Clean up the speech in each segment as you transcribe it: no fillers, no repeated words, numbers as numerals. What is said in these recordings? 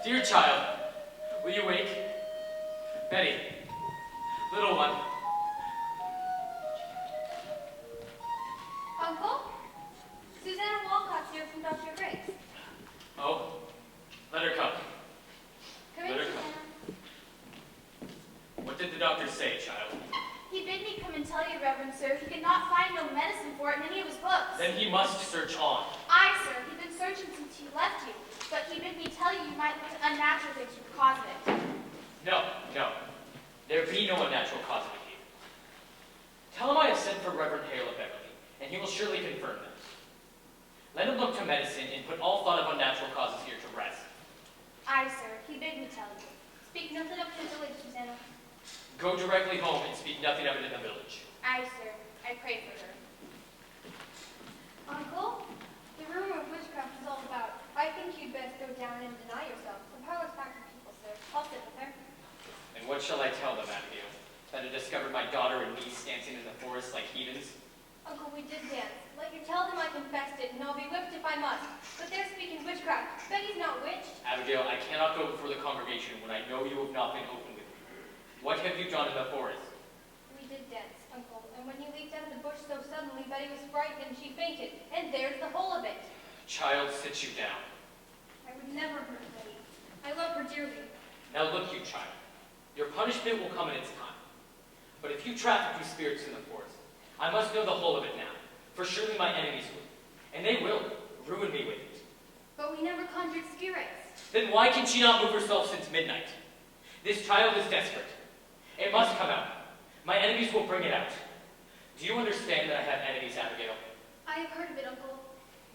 Dear child, will you wake? Betty, little one. Uncle? Susanna Walcott's here from Dr. Griggs. Oh, let her come. Come in, Let her Susanna. come. What did the doctor say, child? He bid me come and tell you, Reverend Sir, he could not find no medicine for it in any of his books. Then he must search on. Aye, sir, he's been searching since he left you, but he bid me tell you might look to unnatural things for the cause of it. No, no. There be no unnatural cause of it here. Tell him I have sent for Reverend Hale of Beverly, and he will surely confirm that. Let him look to medicine and put all thought of unnatural causes here to rest. Aye, sir, he bid me tell you. Speak nothing of his village, Susanna. Go directly home and speak nothing of it in the village. Aye, sir, I pray for her. Uncle, the rumor of witchcraft is all about. I think you'd best go down and deny yourself. The power's back to people, sir. I'll sit with her. And what shall I tell them, Abigail? That I discovered my daughter and niece dancing in the forest like heathens? Uncle, we did dance. Let you tell them I confessed it, and I'll be whipped if I must. But they're speaking witchcraft. Betty's not witched. Abigail, I cannot go before the congregation when I know you have not been open with me. What have you done in the forest? We did dance, Uncle, and when you leaped out of the bush so suddenly, Betty was frightened and she fainted. And there's the whole of it. Child, sit you down. I would never hurt Betty. I love her dearly. Now look, you child. Your punishment will come in its time. But if you traffic with spirits in the forest, I must know the whole of it now, for surely my enemies will, and they will, ruin me with it. But we never conjured spirits. Then why can she not move herself since midnight? This child is desperate. It must come out. My enemies will bring it out. Do you understand that I have enemies, Abigail? I have heard of it, Uncle.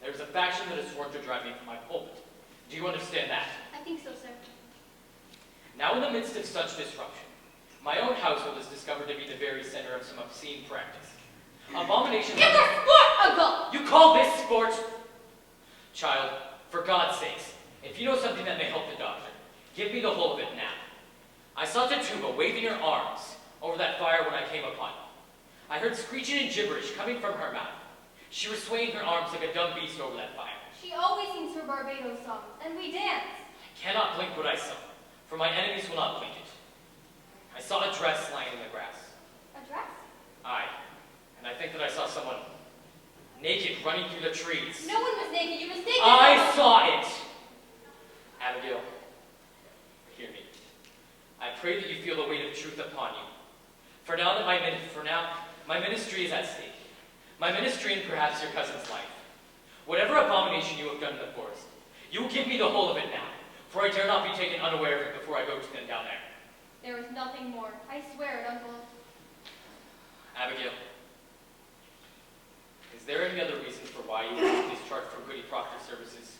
There is a faction that has sworn to drive me from my pulpit. Do you understand that? I think so, sir. Now in the midst of such disruption, my own household is discovered to be the very center of some obscene practice. Abominations. It's a sport, Uncle! You call this sport? Child, for God's sakes, if you know something that may help the doctor, give me the whole of it now. I saw Tituba waving her arms over that fire when I came upon you. I heard screeching and gibberish coming from her mouth. She was swaying her arms like a dumb beast over that fire. She always sings her Barbados songs, and we dance. I cannot blink what I saw, for my enemies will not blink it. I saw a dress lying in the grass. A dress? Aye, and I think that I saw someone naked running through the trees. No one was naked. You mistaken. I saw it! Abigail, hear me. I pray that you feel the weight of truth upon you. For now, my ministry is at stake. My ministry and perhaps your cousin's life. Whatever abomination you have done in the forest, you will give me the whole of it now, for I dare not be taken unaware of it before I go to them down there. There is nothing more. I swear it, Uncle. Abigail, is there any other reason for why you were discharged from Goody Proctor's services?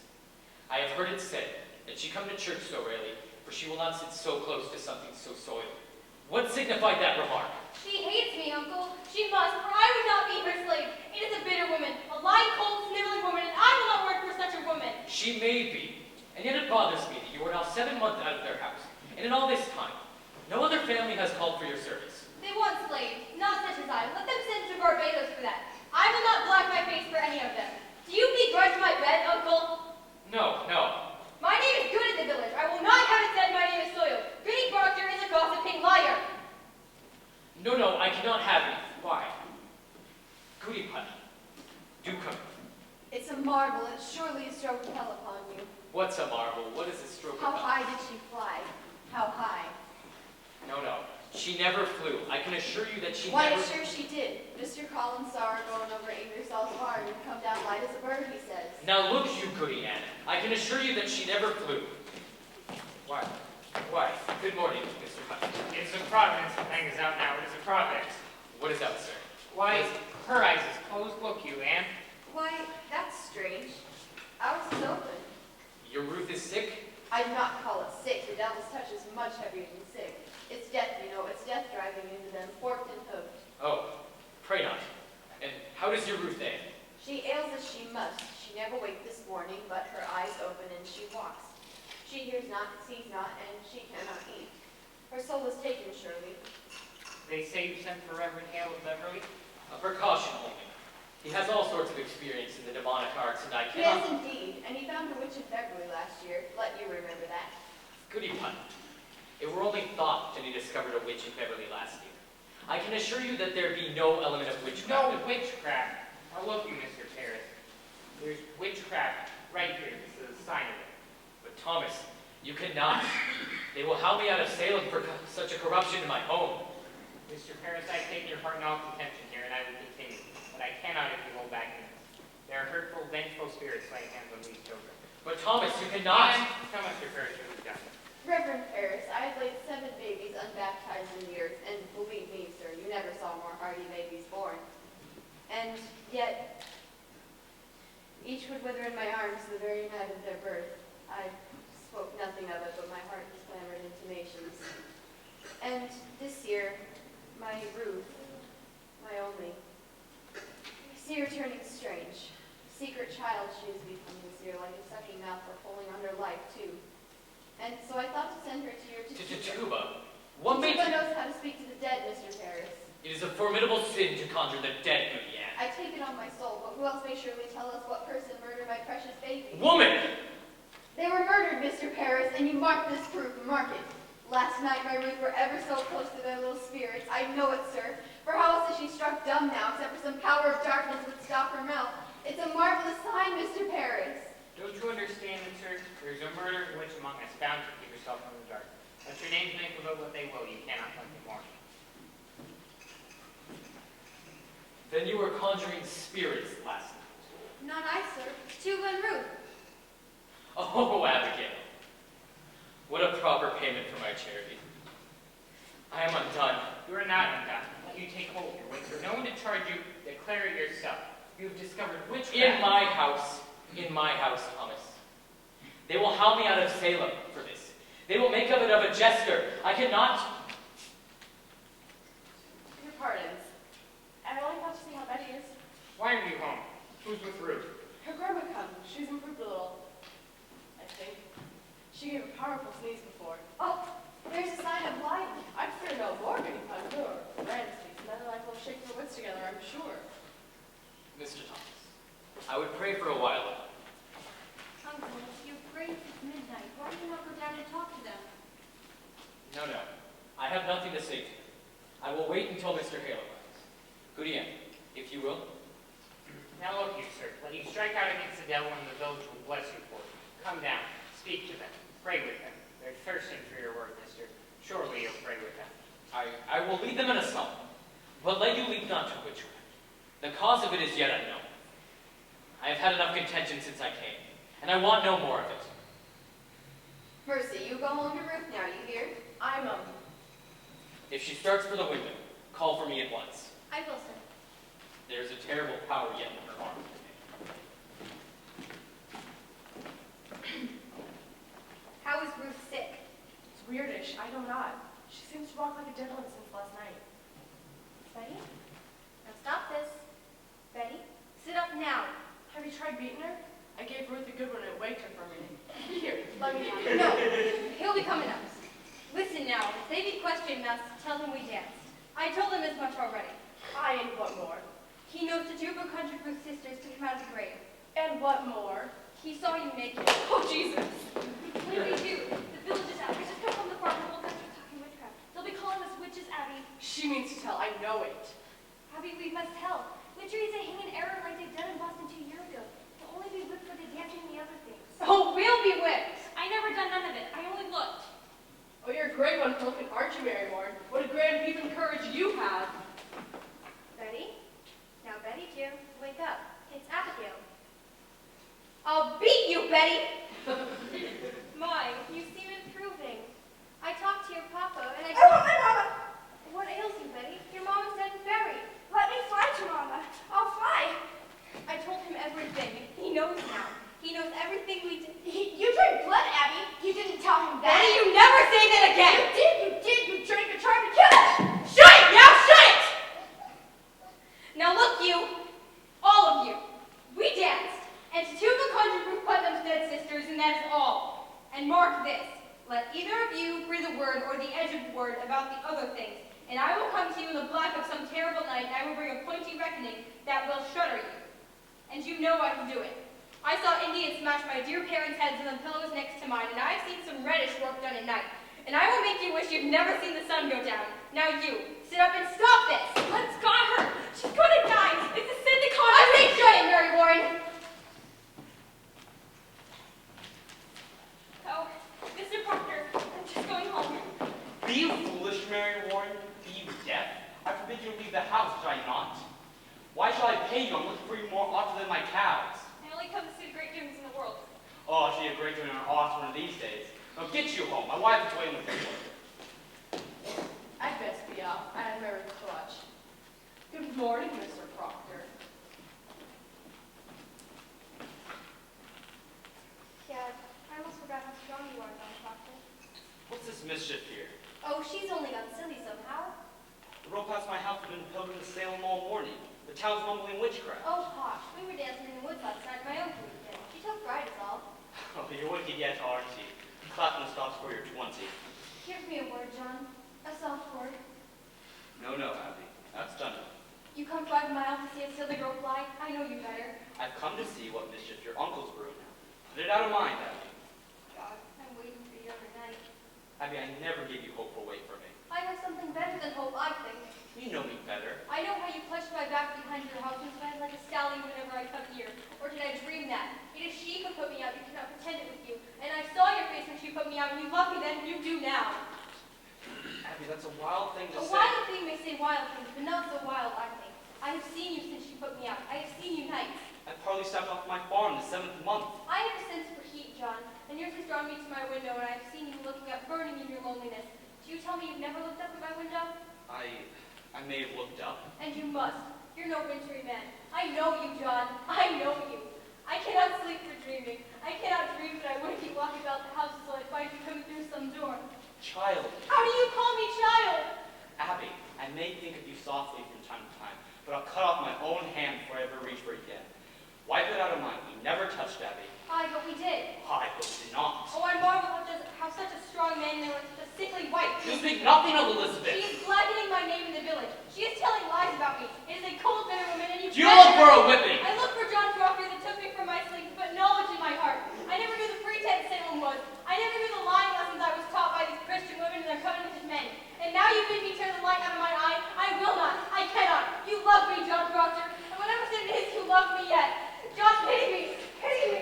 I have heard it said that she come to church so rarely, for she will not sit so close to something so soiled. What signified that remark? She hates me, Uncle. She must, for I would not be her slave. It is a bitter woman, a lying, cold, sniveling woman, and I will not work for such a woman. She may be, and yet it bothers me that you are now 7 months out of their house, and in all this time, no other family has called for your service. They want slaves, not such as I. Let them send to Barbados for that. I will not black my face for any of them. Do you begrudge my bed, Uncle? No, no. My name is good in the village. I will not have it said my name is soiled. Goody Proctor is a gossiping liar. No, no, I cannot have it. Why? Goody Putty, do come. It's a marvel. It's surely a stroke of hell upon you. What's a marvel? What is a stroke How of hell? high did she fly? How high? No, no. She never flew. I can assure you that she Why, never... sure she did. Mr. Collins saw her going over Ingersoll's Bar and come down light as a bird, he says. Now look, you Goody Ann. I can assure you that she never flew. Why? Why? Good morning, Mr. Putty. It's a providence that hangs out now. It is a providence. What is that, sir? Why, her eyes is closed. Look, you, Anne. Why, that's strange. Ours is open. Your roof is sick? I'd not call it sick. The devil's touch is much heavier than sick. It's death, you know. It's death driving into them, forked and hooked. Oh, pray not. And how does your roof ache? She ails as she must. She never waked this morning, but her eyes open and she walks. She hears not, sees not, and she cannot eat. Her soul is taken, surely. They say you sent for Reverend Hale of Beverly. A precaution only. He has all sorts of experience in the demonic arts, and I He has cannot... indeed, and he found a witch at Beverly last year. Let you remember that. Goody Pun, it were only thought that he discovered a witch in Beverly last year. I can assure you that there be no element of witchcraft. No witchcraft. Now look you, Mr. Paris. There's witchcraft right here. This is a sign of it. But Thomas, you cannot. They will howl me out of Salem for such a corruption in my home. Mr. Paris, I take your heart in all contention here, and I will continue. But I cannot if you hold back in this. There are hurtful, vengeful spirits laying hands on these children. But Thomas, you cannot. Tell Mr. Paris what we've done. Reverend Paris, I have laid 7 babies unbaptized in the earth, and believe me, sir, you never saw more hardy babies born. And yet, each would wither in my arms the very night of their birth. I spoke nothing of it, but my heart was clamored intimations. And this year, my Ruth, my only, I see her turning strange. Secret child she has become this year, like a sucking mouth for pulling on her life, too. And so I thought to send her to your Tituba. What makes Tituba knows how to speak to the dead, Mr. Paris. It is a formidable sin to conjure the dead, Goody Ann. I take it on my soul, but who else may surely tell us what person murdered my precious baby? Woman! They were murdered, Mr. Paris, and you mark this proof. Mark it. Last night my Ruth were ever so close to their little spirits. I know it, sir. For how else is she struck dumb now, except for some power of darkness would stop her mouth? It's a marvelous sign, Mr. Paris. Don't you understand, sir? There's a murdering witch among us, bound to keep herself in the dark. Let your names make of it what they will, you cannot find them more. Then you were conjuring spirits last night. Not I, sir. Tituba and Ruth. Oh, Abigail. What a proper payment for my charity. I am undone. You are not undone. Let you take hold here. Wait for no one to charge you, declare it yourself. You have discovered witchcraft. In my house, Thomas. They will howl me out of Salem for this. They will make of it of a jester. I cannot. Your pardons. I only thought to see how Betty is. Why are you home? Who's with Ruth? Her grandma comes. She's improved a little, I think. She gave a powerful sneeze before. Oh, there's a sign of life. I'd fear no more any Pandora. Grand sneeze. Another life will shake their wits together, I'm sure. Mr. Thomas, I would pray for a while. Uncle, you're brave at midnight. Why do you not go down and talk to them? No. I have nothing to say to you. I will wait until Mr. Hale arrives. Goody Ann, if you will. Now look you, sir. Let you strike out against the devil and the village will bless you for it. Come down. Speak to them. Pray with them. They're thirsting for your word, mister. Surely you'll pray with them. I will lead them in a song, but let you lead not to witchcraft. The cause of it is yet unknown. I have had enough contention since I came, and I want no more of it. Mercy, you go home to Ruth now, you hear? I'm If she starts for the window, call for me at once. I will, sir. There is a terrible power yet in her arm. How is Ruth sick? It's weirdish. I know not. She seems to walk like a dead one since last night. Betty? Now stop this. Betty, sit up now. Have you tried beating her? I gave Ruth a good one and it waked her for a minute. Here, let me have it. No, he'll be coming up. Listen now, if they be questioning us, tell them we danced. I told them as much already. Aye, and what more? He knows Tituba conjured Ruth's sisters to come out of the grave. And what more? He saw you naked. Oh, Jesus! What do we do? The village is out. We just come from the farm. The whole country's talking witchcraft. They'll be calling us witches, Abby. She means to tell. I know it. Abby, we must tell. Witchery is a hanging error like they've done in Boston 2 years ago. They'll only be whipped for the dancing and the other things. Oh, we'll be whipped. I never done none of it. I only looked. Oh, you're a great one for looking, aren't you, Mary Warren? What a grand leap in courage you have. Betty? Now, Betty, dear, wake up. It's Abigail. I'll beat you, Betty! My, you seem improving. I talked to your papa, and I told my mama! What ails you, Betty? Your mama's dead and buried. Let me fly to mama. I'll fly. I told him everything. He knows now. He knows everything we did. You drank blood, Abby. You didn't tell him that. Betty, you never say that again! You did. You drank and tried to kill him. Shut it! Now shut it! Now look, you. All of you. We danced. And Tituba conjured Ruth Putnam's dead sisters, and that is all. And mark this. Let either of you breathe a word or the edge of a word about the other things, and I will come to you in the black of some terrible night, and I will bring a pointy reckoning that will shudder you. And you know I can do it. I saw Indians smash my dear parents' heads on the pillows next to mine, and I've seen some reddish work done at night. And I will make you wish you'd never seen the sun go down. Now you, sit up and stop this! Let's got her! She's gonna die! It's a sin to call her! I say shut it, Mary Warren! Oh, Mr. Proctor, I'm just going home. Be you foolish, Mary Warren? Be you deaf? I forbid you to leave the house, should I not? Why shall I pay you? I'm looking for you more often than my cows. I only come to see the great doings in the world. Oh, she'd be a great doing on ox one of these days. Now get you home. My wife is waiting with you. I'd best be off. I have Mary's watch. Good morning, Mr. Proctor. Dad, I almost forgot how strong you are, John Proctor. What's this mischief here? Oh, she's only got silly somehow. The road past my house has been pilgrim to Salem all morning. The town's mumbling witchcraft. Oh, hush. We were dancing in the woods last night, my own weekend. She took pride is all. Oh, you're wicked yet, aren't you? Clapping the stops for your 20. Give me a word, John. A soft word. No, Abby. That's done. You come 5 miles to see a silly girl fly? I know you better. I've come to see what mischief your uncle's brewing. Put it out of mind, Abby. God, I'm waiting for you every night. Abby, I never gave you hope for wait for me. I have something better than hope, I think. You know me better. I know how you clutched my back behind your house and fled like a stallion whenever I come here. Or did I dream that? It is she who put me out. You cannot pretend it with you. And I saw your face when she put me out, and you love me then, and you do now. Abby, that's a wild thing to A say. wild thing may say wild things, but not so wild, I think. I have seen you since she put me out. I have seen you nights. I've hardly stepped off my farm the 7th month. I have a sense for heat, John, and yours has drawn me to my window, and I have seen you looking up, burning in your loneliness. Do you tell me you've never looked up at my window? I may have looked up. And you must. You're no wintry man. I know you, John. I know you. I cannot sleep for dreaming. I cannot dream that I wouldn't be walking about the house until I find you coming through some door. Child. How do you call me child? Abby, I may think of you softly from time to time, but I'll cut off my own hand before I ever reach for it again. Wipe it out of mind. We never touched Abby. Aye, but we did. I hope we did not. Oh, I marvel how such a strong man there with such a sickly wife. You speak nothing of Elizabeth. She is blackening my name in the village. She is telling lies about me. It is a cold, bitter woman, and you You look for a whipping. I look for John Proctor that took me from my sleep, but knowledge in my heart. I never knew the pretense Salem was. I never knew the lying lessons I was taught by these Christian women and their covenanted men. And now you bid me turn the light out of my eye. I will not. I cannot. You love me, John Proctor, and whatever sin it is, you love me yet. John, pity me. Pity me.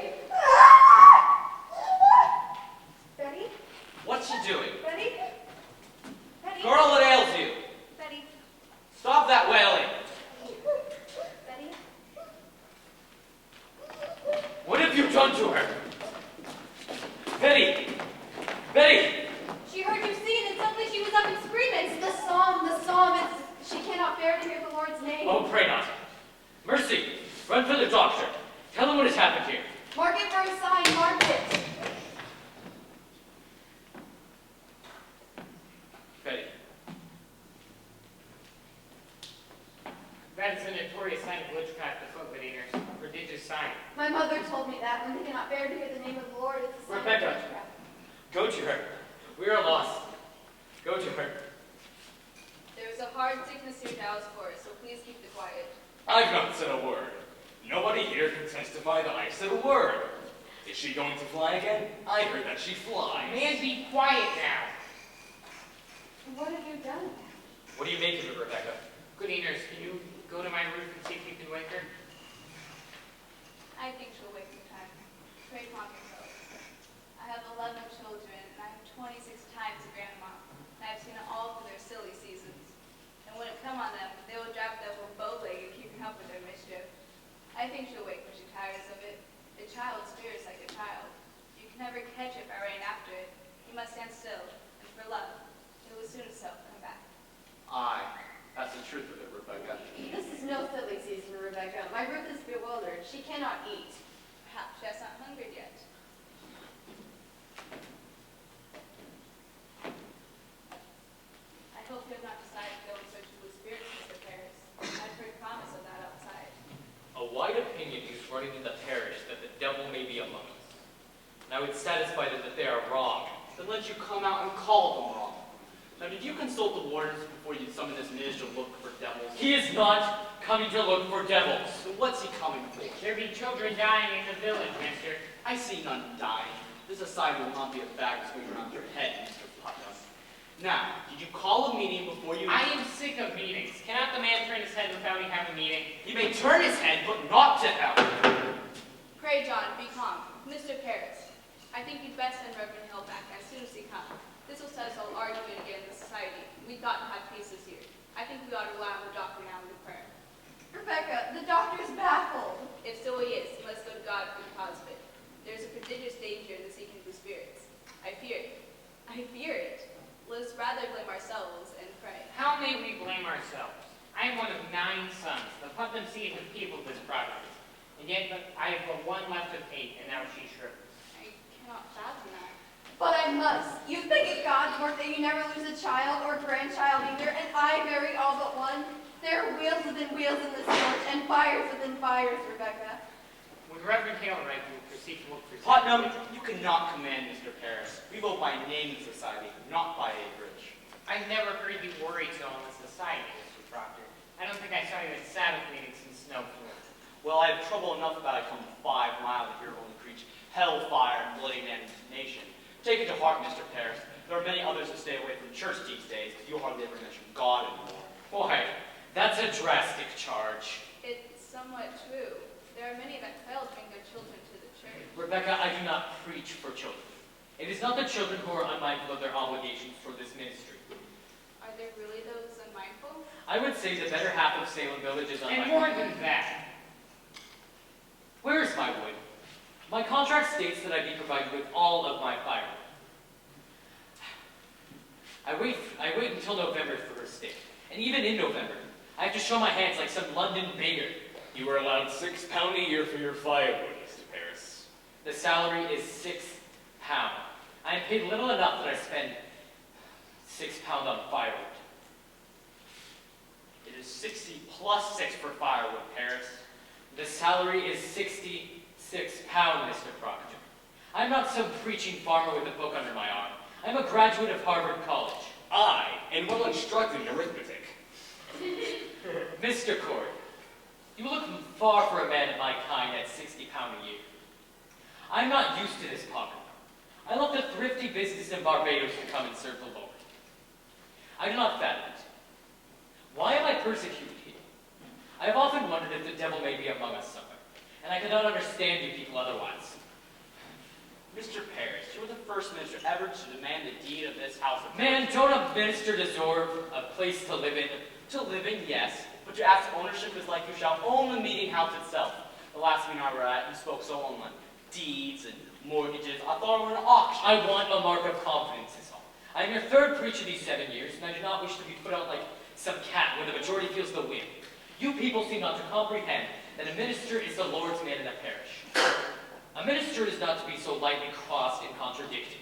Betty? What's she doing? Betty? Betty? Girl, what ails you? Betty? Stop that wailing. Betty? What have you done to her? Betty! Betty! She heard you sing, and suddenly she was up and screaming. It's the psalm, she cannot bear to hear the Lord's name. Oh, pray not. Mercy, run for the doctor. Tell him what has happened here. Mark it for a sign, mark it. Betty. That is a notorious sign of witchcraft afoot, Whittiers. A prodigious sign. My mother told me that when they cannot bear to hear the name of the Lord, it's a sign Rebecca. of witchcraft. Go to her. We are lost. Go to her. There's a hard sickness here to house for us, so please keep it quiet. I've not said a word. Nobody here can testify that I said a word. Is she going to fly again? I heard that she flies. Man, be quiet now. What have you done? What do you make of it, Rebecca? Goody nurse, can you go to my roof and see if you can wake her? I think she'll wake in time. Pray upon yourself. I have 11 children, and I have 26 times a grandma. And I've seen it all through their silly seasons. And when it come on them, they will drop that little bow leg and keep up with their mischief. I think she'll wake when she tires of it. The child's spirit is like a child. You can never catch it by running after it. You must stand still, and for love, it will soon itself come back. Aye, that's the truth of it, Rebecca. This is no silly season, Rebecca. My Ruth is bewildered. She cannot eat. Perhaps she has not hungered yet. I hope you have not decided to go in search of blue spirits, Mr. Paris. I've heard promise of that outside. A wide opinion is running in the parish that the devil may be among us. And I would satisfy them that they are wrong. Then let you come out and call them wrong. Now, did you consult the wardens before you summoned this minister to look for devils? He is not coming to look for devils. So what's he coming for? There be children dying in the village, mister. I see none dying. This society will not be a bag swing around your head, Mr. Putnam. Now, did you call a meeting before you... I am sick of meetings. Cannot the man turn his head without he have a meeting? He may turn his head, but not to hell. Pray, John, be calm. Mr. Paris, I think you'd best send Reverend Hill back as soon as he comes. This will set us all arguing again in the society. We thought to have peace this year. I think we ought to rely on the doctor now in prayer. Rebecca, the doctor's baffled. If so he is, let's go to God for the cause of it. There's a prodigious danger in the seeking of the spirits. I fear it. I fear it. Let us rather blame ourselves and pray. How may we blame ourselves? I am one of 9 sons. The Putnam seed has peopled this province. And yet I have but one left of 8, and now she shrivels. I cannot fathom that. But I must. You think it God's work that you never lose a child or grandchild either, and I bury all but one? There are wheels within wheels in this village, and fires within fires, Rebecca. When Reverend Hale arrives, we will proceed to look for Putnam, you cannot command Mr. Paris. We vote by name in society, not by acreage. I never heard you worry so in the society, Mr. Proctor. I don't think I saw you at Sabbath meeting since snowfall. Well, I have trouble enough about I come 5 miles here only preach hellfire and bloody damnation. Take it to heart, Mr. Paris. There are many others who stay away from church these days, because you hardly ever mention God anymore. Why, that's a drastic charge. It's somewhat true. There are many that fail to bring their children to the church. Rebecca, I do not preach for children. It is not the children who are unmindful of their obligations for this ministry. Are there really those unmindful? I would say the better half of Salem Village is And unmindful. more than that, Where is my wood? My contract states that I be provided with all of my firewood. I wait until November for her stay. And even in November, I have to show my hands like some London beggar. You are allowed £6 a year for your firewood, Mr. Paris. The salary is £6. I am paid little enough that I spend £6 on firewood. It is 60 plus 6 for firewood, Paris. The salary is £66, Mr. Proctor. I'm not some preaching farmer with a book under my arm. I'm a graduate of Harvard College. I am well instructed in arithmetic. Mr. Cord, you look far for a man of my kind at £60 a year. I'm not used to this poverty. I left a thrifty business in Barbados to come and serve the Lord. I do not fathom it. Why am I persecuted here? I have often wondered if the devil may be among us somewhere, and I cannot understand you people otherwise. Mr. Paris, you were the first minister ever to demand the deed of this house of... Man, don't a minister deserve a place to live in? To live in, yes, but to ask ownership is like you shall own the meeting house itself. The last meeting I were at, you spoke so on deeds and mortgages. I thought it were an auction. I want a mark of confidence is all. I am your 3rd preacher these 7 years, and I do not wish to be put out like some cat when the majority feels the wind. You people seem not to comprehend that a minister is the Lord's man in a parish. A minister is not to be so lightly crossed and contradicted.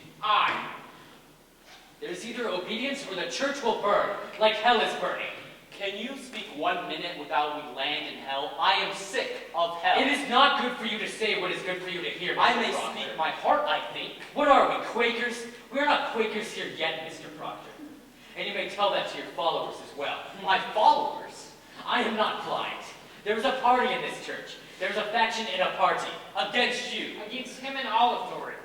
There is either obedience or the church will burn, like hell is burning. Can you speak 1 minute without we land in hell? I am sick of hell. It is not good for you to say what is good for you to hear, Mr. I may Proctor. speak my heart, I think. What are we, Quakers? We are not Quakers here yet, Mr. Proctor. And you may tell that to your followers as well. My followers? I am not blind. There is a party in this church. There is a faction in a party against you. against him and all authority.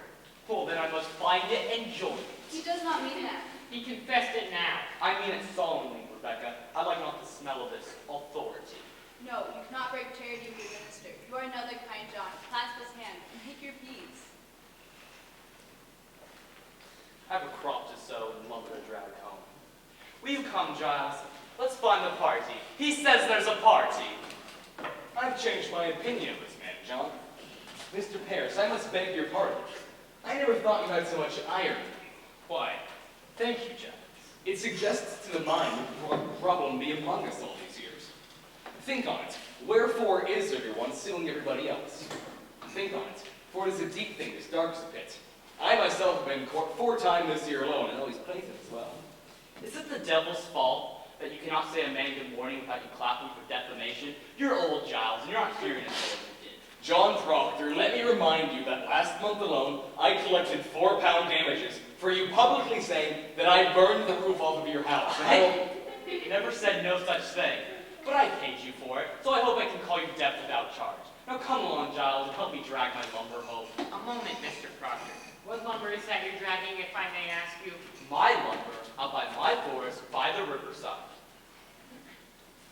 Well, then I must find it and join it. He does not mean that. He confessed it now. I mean it solemnly, Rebecca. I like not the smell of this authority. No, you cannot break charity with your minister. You are another kind John. Clasp his hand and take your peace. I have a crop to sow and lumber to drag home. Will you come, Giles? Let's find the party. He says there's a party. I've changed my opinion of this man, John. Mr. Paris, I must beg your pardon. I never thought you had so much iron. Why? Thank you, Giles. It suggests to the mind what problem be among us all these years. Think on it. Wherefore is everyone suing everybody else? Think on it, for it is a deep thing as dark as a pit. I myself have been in court 4 times this year alone, and always plaintiff as well. Is it the devil's fault that you cannot say a man good morning without you clapping for defamation? You're old, Giles, and you're not hearing it what you did. John Proctor, let me remind you that last month alone, I collected £4 damages for you publicly saying that I burned the roof off of your house. Hey, you never said no such thing. But I paid you for it, so I hope I can call you deaf without charge. Now come along, Giles, and help me drag my lumber home. A moment, Mr. Proctor. What lumber is that you're dragging, if I may ask you? My lumber, out by my forest, by the riverside.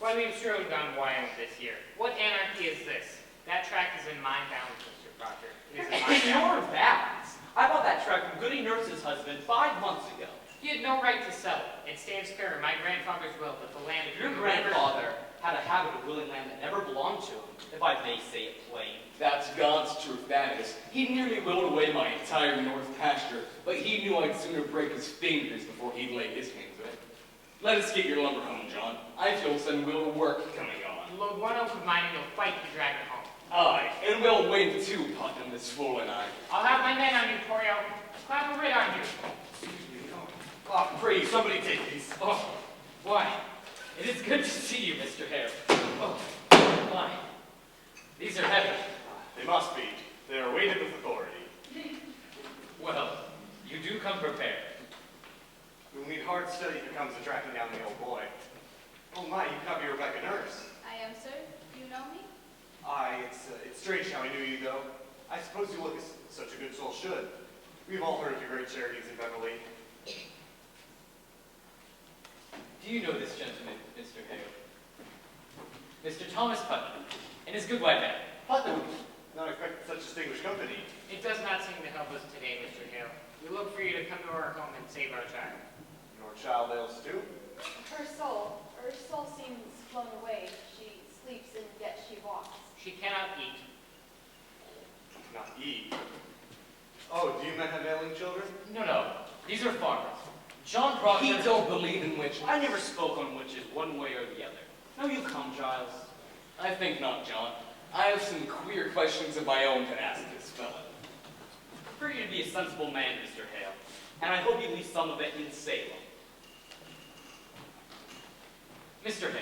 Why, we've strode down Wyoming this year. What anarchy is this? That tract is in my bounds, Mr. Proctor. It is in my In bounds. your bounds? I bought that tract from Goody Nurse's husband 5 months ago. He had no right to sell it. It stands clear in my grandfather's will that the land Your between the grandfather had a habit of willing land that never belonged to him, if I may say it plain. That's God's truth, that is. He nearly willed away my entire north pasture, but he knew I'd sooner break his fingers before he'd lay his hands on it. Let us get your lumber home, John. I feel some will work coming on. Load one oak of mine and you'll fight to drag it home. Aye, and we'll win too, Putnam, this swollen eye. I'll have my men on you, Corio. Clap a writ on you. Oh, pray, somebody take these. Oh, why? It is good to see you, Mr. Hare. Oh, my. These are heavy. They must be. They are weighted with authority. Well, you do come prepared. We'll need hard study if it comes to tracking down the old boy. Oh my, you cannot be Rebecca Nurse. I am, sir. Do you know me? Aye, it's strange how I knew you, though. I suppose you look as such a good soul should. We've all heard of your great charities in Beverly. Do you know this gentleman, Mr. Hale? Mr. Thomas Putnam, and his good wife, Anne. Putnam, not expecting such distinguished company. It does not seem to help us today, Mr. Hale. We look for you to come to our home and save our child. Your child ails too? Her soul seems flown away. She sleeps and yet she walks. She cannot eat. Not eat. Oh, do you men have ailing children? No. These are farmers. John Proctor. He don't believe in witches. I never spoke on witches one way or the other. Now you come, Giles. I think not, John. I have some queer questions of my own to ask this fellow. I prefer you to be a sensible man, Mr. Hale, and I hope you leave some of it in Salem. Mr. Hale,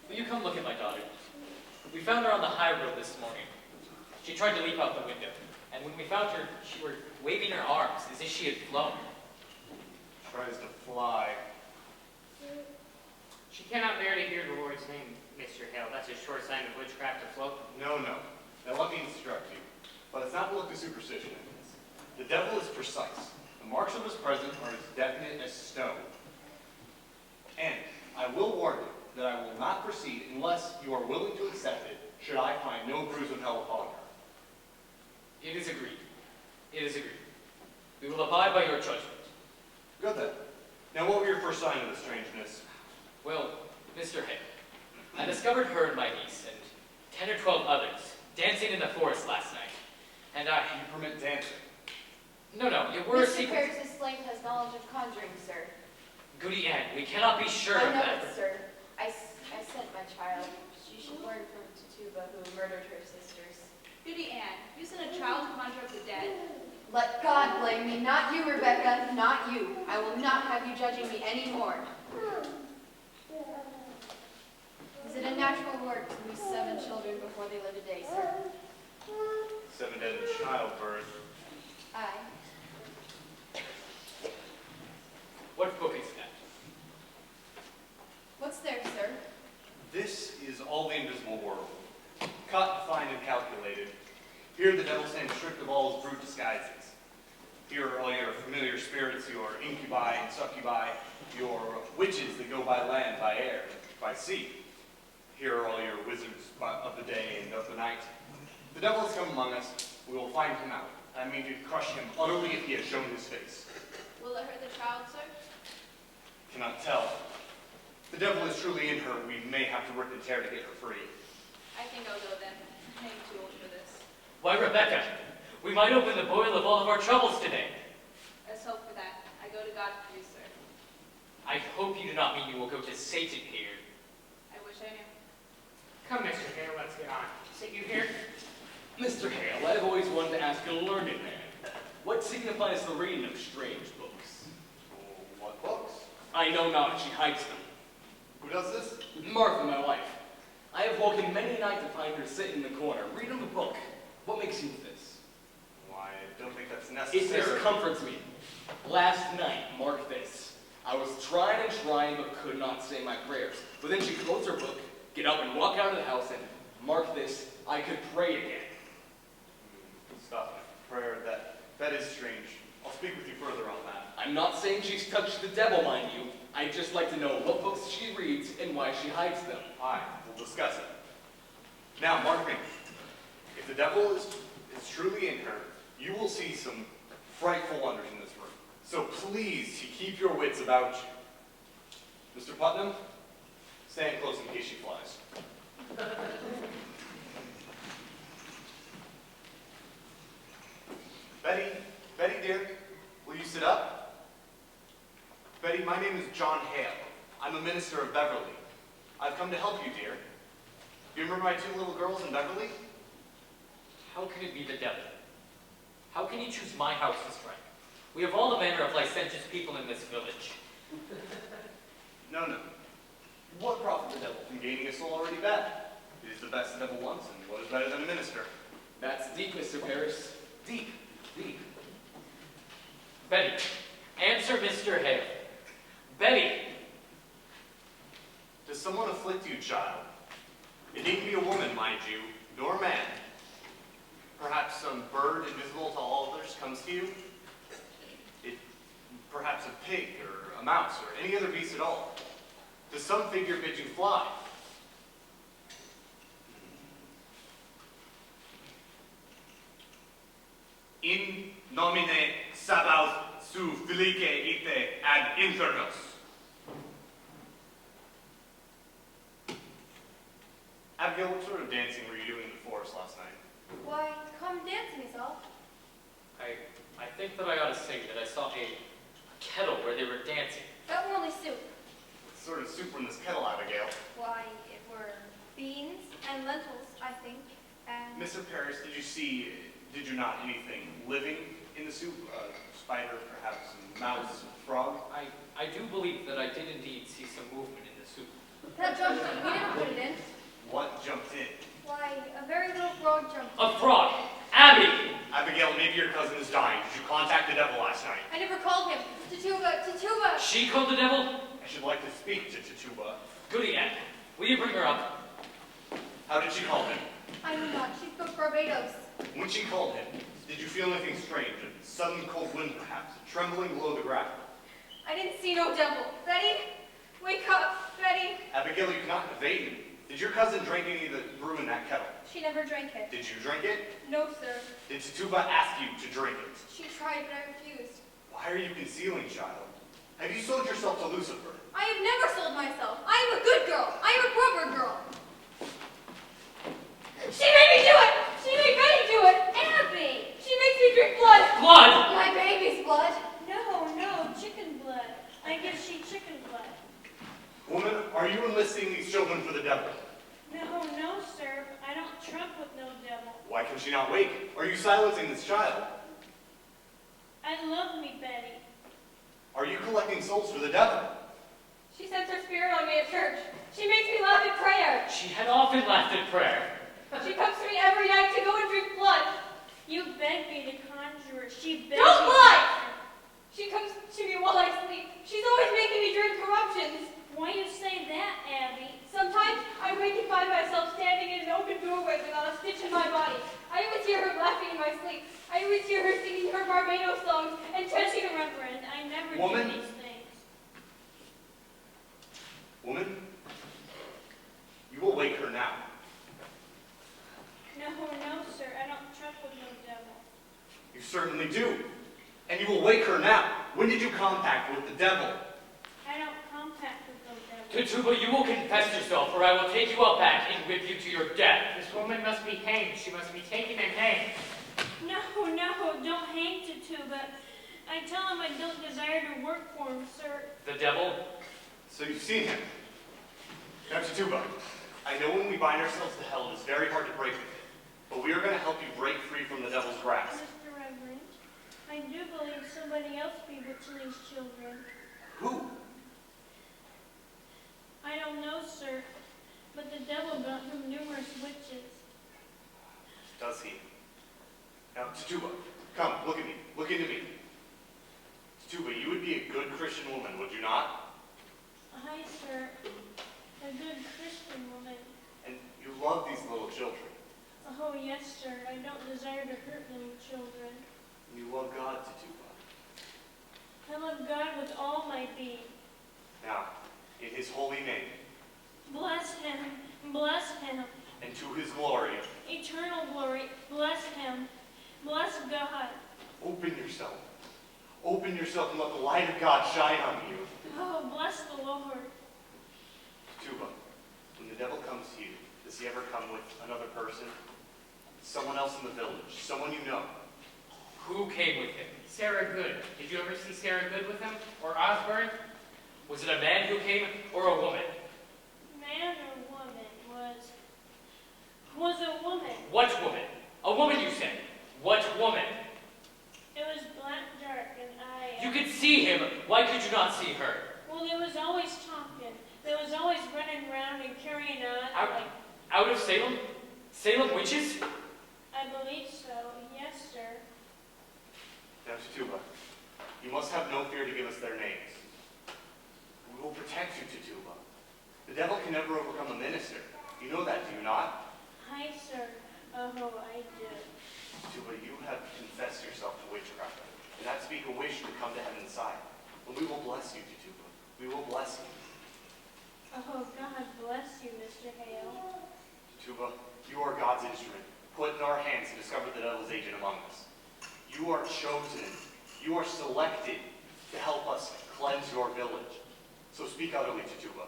will you come look at my daughter? We found her on the high road this morning. She tried to leap out the window, and when we found her, she was waving her arms as if she had flown. Tries to fly. She cannot bear to hear the Lord's name, Mr. Hale. That's a sure sign of witchcraft afloat. No. Now let me instruct you. But it's not to look to superstition in this. The devil is precise. The marks of his presence are as definite as stone. And I will warn you that I will not proceed unless you are willing to accept it, should I find no bruise of hell upon her. It is agreed. It is agreed. We will abide by your judgment. Good then. Now what were your first sign of the strangeness? Well, Mr. Hale, I discovered her and my niece and 10 or 12 others dancing in the forest last night. And I... You permit dancing. No, it were a Mr. secret... Ferris's slave has knowledge of conjuring, sir. Goody Ann, we cannot be sure I of know that. it, sir. I sent my child. She should learn from Tituba, who murdered her sisters. Goody Ann, you sent a child to conjure up the dead? Let God blame me, not you, Rebecca, not you. I will not have you judging me anymore. Is it a natural work to lose 7 children before they live a day, sir? 7 dead in childbirth. Aye. What book is that? What's there, sir? This is all the invisible world. Cut, defined, and calculated. Here the devil stands stripped of all his brute disguises. Here are all your familiar spirits, your incubi and succubi, your witches that go by land, by air, by sea. Here are all your wizards of the day and of the night. The devil has come among us. We will find him out. I mean to crush him utterly if he has shown his face. Will it hurt the child, sir? Cannot tell. If the devil is truly in her, we may have to rip and tear to get her free. I think I'll go then. I am too old for this. Why, Rebecca, we might open the boil of all of our troubles today. Let's hope for that. I go to God for you, sir. I hope you do not mean you will go to Satan here. I wish I knew. Come, Mr. Hale, let's get on. Sit you here. Mr. Hale, I've always wanted to ask a learned man. What signifies the reading of strange books? Oh, what books? I know not, she hides them. Who does this? Martha, my wife. I have woken many a night to find her sit in the corner, reading the book. What makes you this? Why, I don't think that's It necessary. discomforts me. Last night, mark this. I was trying and trying, but could not say my prayers. But then she closed her book get up and walk out of the house and, mark this, I could pray again. Stop it. Prayer, that is strange. I'll speak with you further on that. I'm not saying she's touched the devil, mind you. I'd just like to know what books she reads and why she hides them. Aye, we'll discuss it. Now, mark me. If the devil is truly in her, you will see some frightful wonders in this room. So please, keep your wits about you. Mr. Putnam, stand close in case she flies. Betty dear, will you sit up? Betty, my name is John Hale. I'm a minister of Beverly. I've come to help you, dear. Do you remember my two little girls in Beverly? How can it be the devil? How can you choose my house to strike? We have all the manner of licentious people in this village. No. What profit the devil from gaining a soul already bad? It is the best the devil wants, and what is better than a minister? That's deep, Mr. Paris. Deep. Betty, answer Mr. Hale. Betty! Does someone afflict you, child? It needn't be a woman, mind you, nor a man. Perhaps some bird invisible to all others comes to you? Perhaps a pig, or a mouse, or any other beast at all. Does some figure bid you fly? In nomine Sabaoth su filice ite ad infernos. Abigail, what sort of dancing were you doing in the forest last night? Why, come dance, Miss All. I think that I ought to say that I saw a kettle where they were dancing. That were only soup. What sort of soup from this kettle, Abigail? Why, it were beans and lentils, I think, and... Mr. Paris, did you not, anything living in the soup? A spider, perhaps a mouse, a frog? I do believe that I did indeed see some movement in the soup. That jumped in. We didn't put it in. What jumped in? Why, a very little frog jumped in. A frog! Abby! Abigail, maybe your cousin is dying. Did you contact the devil last night? I never called him. Tituba! She called the devil? I should like to speak to Tituba. Goody, Aunt. Will you bring her up? How did she call him? I know not. She spoke Barbados. When she called him, did you feel anything strange? A sudden cold wind, perhaps? A trembling below the ground? I didn't see no devil. Betty, wake up. Betty. Abigail, you cannot evade me. Did your cousin drink any of the brew in that kettle? She never drank it. Did you drink it? No, sir. Did Tituba ask you to drink it? She tried, but I refused. Why are you concealing, child? Have you sold yourself to Lucifer? I have never sold myself. I am a good girl. I am a proper girl. She made me do it! She made Betty do it! Abby! She makes me drink blood! Blood! My baby's blood! No, chicken blood. I give she chicken blood. Woman, are you enlisting these children for the devil? No, sir. I don't trump with no devil. Why can she not wake? Are you silencing this child? I love me, Betty. Are you collecting souls for the devil? She sends her spirit on me at church. She makes me laugh at prayer. She had often laughed at prayer. She comes to me every night to go and drink blood. You beg me to conjure her. She begs Don't me. lie! She comes to me while I sleep. She's always making me drink corruptions. Why you say that, Abby? Sometimes I wake and find myself standing in an open doorway without a stitch in my body. I always hear her laughing in my sleep. I always hear her singing her Barbados songs and touching her. Reverend, I never Woman? do these things. Woman, you will wake her now. No, sir. I don't trump with no devil. You certainly do. And you will wake her now. When did you contact with the devil? I don't compact with no devil. Tituba, you will confess yourself, or I will take you out back and whip you to your death. This woman must be hanged. She must be taken and hanged. No, don't hang Tituba. I tell him I don't desire to work for him, sir. The devil? So you've seen him. Now, Tituba, I know when we bind ourselves to hell, it is very hard to break with it. But we are going to help you break free from the devil's grasp. Mr. Reverend, I do believe somebody else bewitching these children. Who? I don't know, sir, but the devil got him numerous witches. Does he? Now, Tituba, come, look at me. Look into me. Tituba, you would be a good Christian woman, would you not? Hi, sir. A good Christian woman. And you love these little children. Oh, yes, sir. I don't desire to hurt little children. You love God, Tituba. I love God with all my being. Now, in his holy name, Bless him. Bless him. and to his glory, Eternal glory. Bless him. Bless God. open yourself. Open yourself and let the light of God shine on you. Oh, bless the Lord. Tituba, when the devil comes to you, does he ever come with another person? Someone else in the village, someone you know. Who came with him? Sarah Good. Did you ever see Sarah Good with him? Or Osborne? Was it a man who came or a woman? Man or woman was a woman. What woman? A woman, you said. What woman? It was black dark and I... You could see him. Why could you not see her? Well, they was always talking. They was always running around and carrying on. Out of Salem? Salem witches? I believe so. Yes, sir. Now, Tituba, you must have no fear to give us their names. We will protect you, Tituba. The devil can never overcome a minister. You know that, do you not? Hi, sir. Oh, I do. Tituba, you have confessed yourself to witchcraft, and that speak a wish to come to heaven's side. And we will bless you, Tituba. We will bless you. Oh, God bless you, Mr. Hale. Tituba, you are God's instrument, put in our hands to discover the devil's agent among us. You are chosen. You are selected to help us cleanse your village. So speak utterly, Tituba.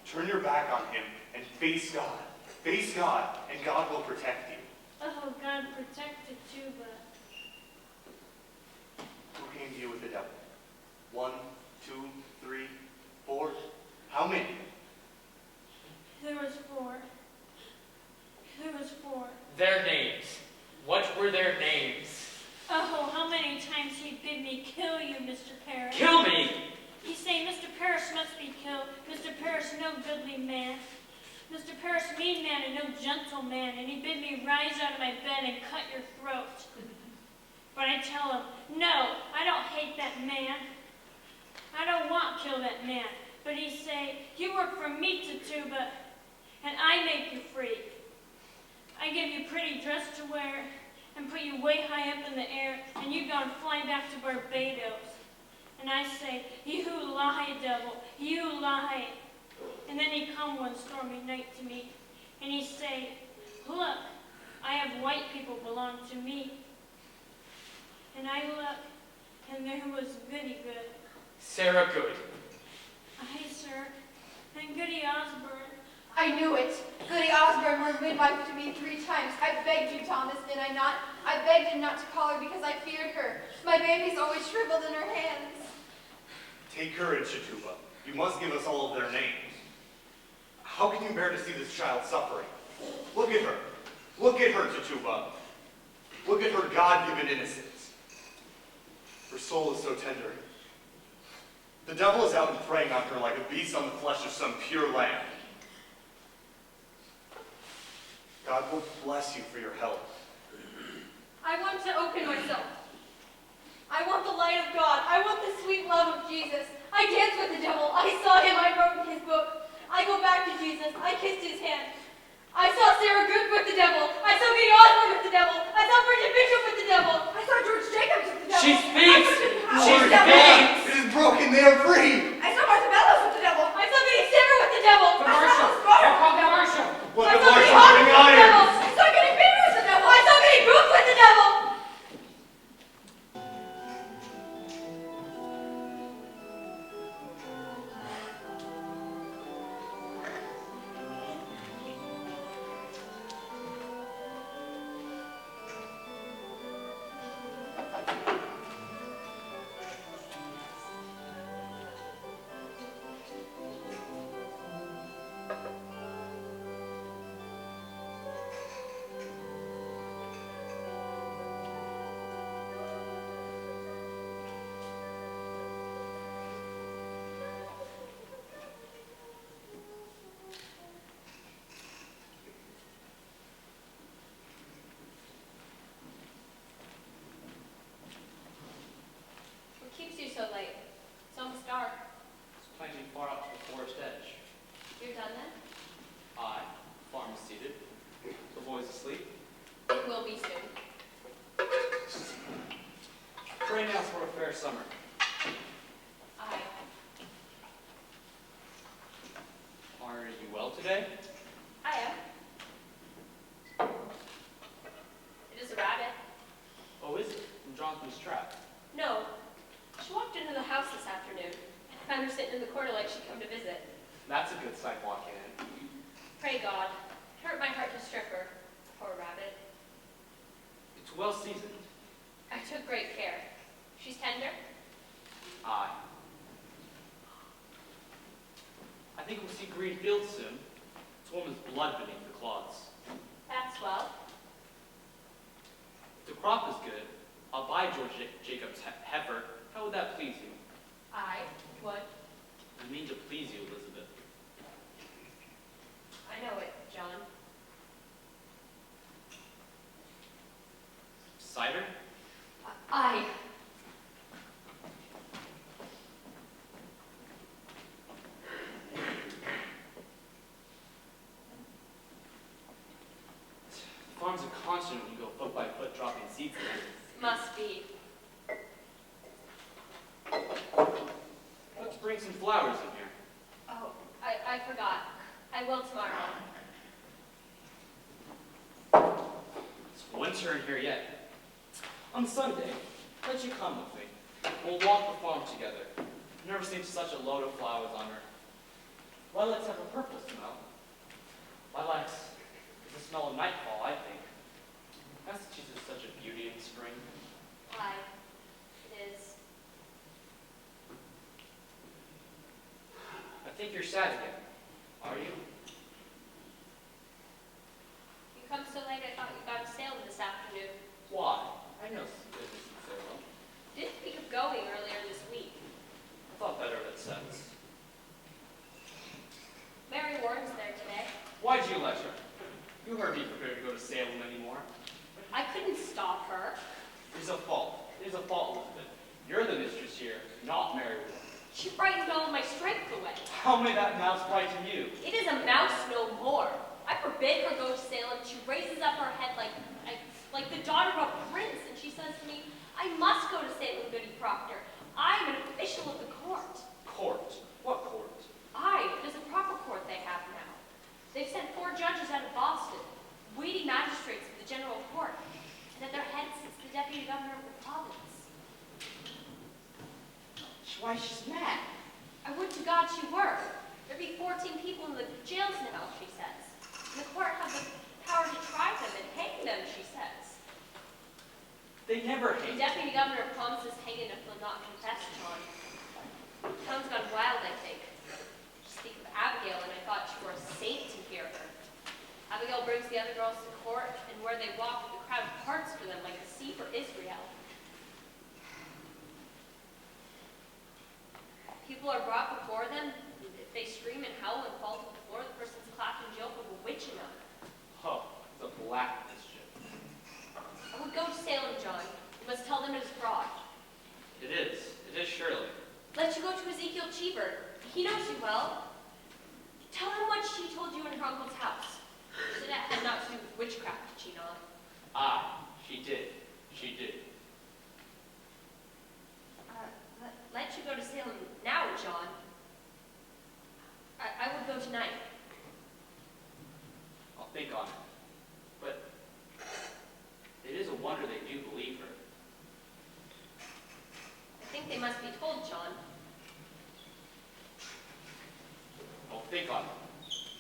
Turn your back on him and face God. Face God, and God will protect you. Oh, God protect the tuba. Who came to you with the devil? 1, 2, 3, 4? How many? There was 4. There was 4. Their names. What were their names? Oh, how many times he bid me kill you, Mr. Parrish. Kill me! He say, Mr. Parrish must be killed. Mr. Parrish no goodly man. Mr. Parrish mean man and no gentle man. And he bid me rise out of my bed and cut your throat. But I tell him, no, I don't hate that man. I don't want to kill that man. But he say, you work for me, Tituba, and I make you free. I give you pretty dress to wear and put you way high up in the air, and you go and fly back to Barbados. And I say, you lie, devil, you lie. And then he come one stormy night to me, and he say, look, I have white people belong to me. And I look, and there was Goody Good. Sarah Good. Aye, sir, and Goody Osborne. I knew it. Goody Osborne were midwife to me 3 times. I begged you, Thomas, did I not? I begged him not to call her because I feared her. My baby's always shriveled in her hands. Take courage, Tituba. You must give us all of their names. How can you bear to see this child suffering? Look at her. Look at her, Tituba. Look at her God-given innocence. Her soul is so tender. The devil is out and preying on her like a beast on the flesh of some pure lamb. God will bless you for your help. I want to open myself. I want the light of God. I want the sweet love of Jesus. I danced with the devil. I saw him. I wrote in his book. I go back to Jesus. I kissed his hand. I saw Sarah Good with the devil. I saw Goody Osborne with the devil. I saw Bridget Bishop with the devil. I saw George Jacobs with the devil. She speaks! She She speaks! It is broken. They are free. I saw Martha Bellows with the devil. I saw Betty Simmer with the devil. The I saw Marshal! Alice Barr They're with called the the devil. Marshal! Let I the saw Betty Marshal Hawkins bring with the devil. irons. I saw Goody Beaver with the devil. I saw Goody Booth with the devil. What keeps you so late? It's almost dark. It's plenty far up to the forest edge. You're done then? Aye. Farm is seated. The boys asleep. It will be soon. Pray now for a fair summer. Aye. Are you well today? I am. It is a rabbit. Oh, is it? From Jonathan's trap. No. She walked into the house this afternoon. I found her sitting in the corner like she'd come to visit. That's a good sight walking in. Pray God. It hurt my heart to strip her. Poor rabbit. It's well seasoned. I took great care. She's tender? Aye. I think we'll see green fields soon. It's woman's blood beneath the clods. That's well. If the crop is good, I'll buy George Jacob's heifer. How would that please you? I would. I mean to please you, Elizabeth. I know it, John. Cider? I. The farm's a constant when you go foot by foot dropping seeds in. Must be. Let's bring some flowers in here. Oh, I forgot. I will tomorrow. It's winter in here yet. On Sunday, let you come with me. We'll walk the farm together. I've never seen such a load of flowers on her. Lilacs have a purple smell. Lilacs is the smell of nightfall, I think. Massachusetts is such a beauty in spring. Aye, it is. I think you're sad again. Are you? You come so late I thought you got a sail this afternoon. Why? I know business in Salem. Did think of going earlier this week. I thought better of it since. Mary Warren's there today. Why'd you let her? You heard me prepared to go to Salem anymore. I couldn't stop her. There's a fault. There's a fault, Elizabeth. You're the mistress here, not Mary Warren. She frightened all of my strength away. How may that mouse frighten you? It is a mouse no more. I forbid her go to Salem. She raises up her head like the daughter of a prince, and she says to me, I must go to Salem, Goody Proctor. I am an official of the court. Court? What court? Aye, it is a proper court they have now. They've sent 4 judges out of Boston, weighty magistrates of the general court, and at their head sits the deputy governor of the province. Why, she's mad. I would to God she were. There be 14 people in the jails now, she says. And the court has the power to try them and hang them, she says. They never The hate. deputy governor promises hanging if they'll not confess, John. Town's gone wild, I think. Speak of Abigail, and I thought she were a saint to hear her. Abigail brings the other girls to court, and where they walk, the crowd parts for them like the sea for Israel. People are brought before them. If they scream and howl and fall to the floor, the person's clapped in jail for bewitching them. Oh, it's a black mischief. I would go to Salem, John. You must tell them it is fraud. It is. It is surely. Let you go to Ezekiel Cheever. He knows you well. Tell him what she told you in her uncle's house. She said it had not to do with witchcraft, did she not? Ah, she did. She did. Let you go to Salem now, John. I would go tonight. I'll think on it. But it is a wonder they do believe her. I think they must be told, John. I'll think on it.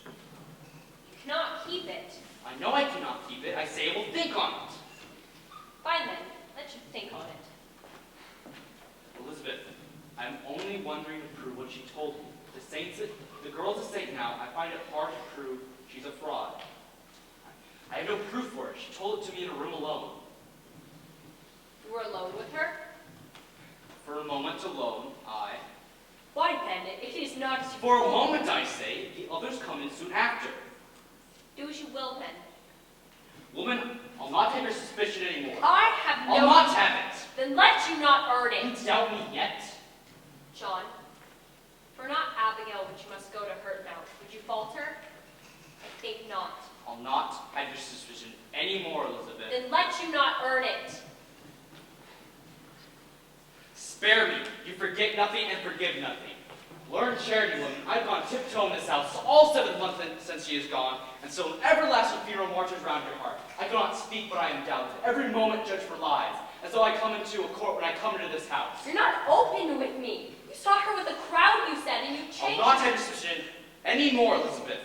You cannot keep it. I know I cannot keep it. I say I will think on it. Fine then. Let you think on it. Elizabeth, I'm only wondering to prove what she told me. The girl's a saint now. I find it hard to prove she's a fraud. I have no proof for it. She told it to me in a room alone. You were alone with her? For a moment alone, I. Why then? It is not as you For a told. moment, I say. The others come in soon after. Do as you will then. Woman, I'll not take her suspicion anymore. I have no... I'll not have it. Then let you not earn You it. doubt me yet? John, for not Abigail which you must go to hurt now, would you fall nothing and forgive nothing. Learn charity, woman. I've gone tiptoe in this house all 7 months since she is gone, and so an everlasting funeral marches round your heart. I cannot speak, but I am doubted. Every moment judged for lies, as though I come into a court when I come into this house. You're not open with me. You saw her with a crowd, you said, and you changed. I'll not have suspicion anymore, Elizabeth.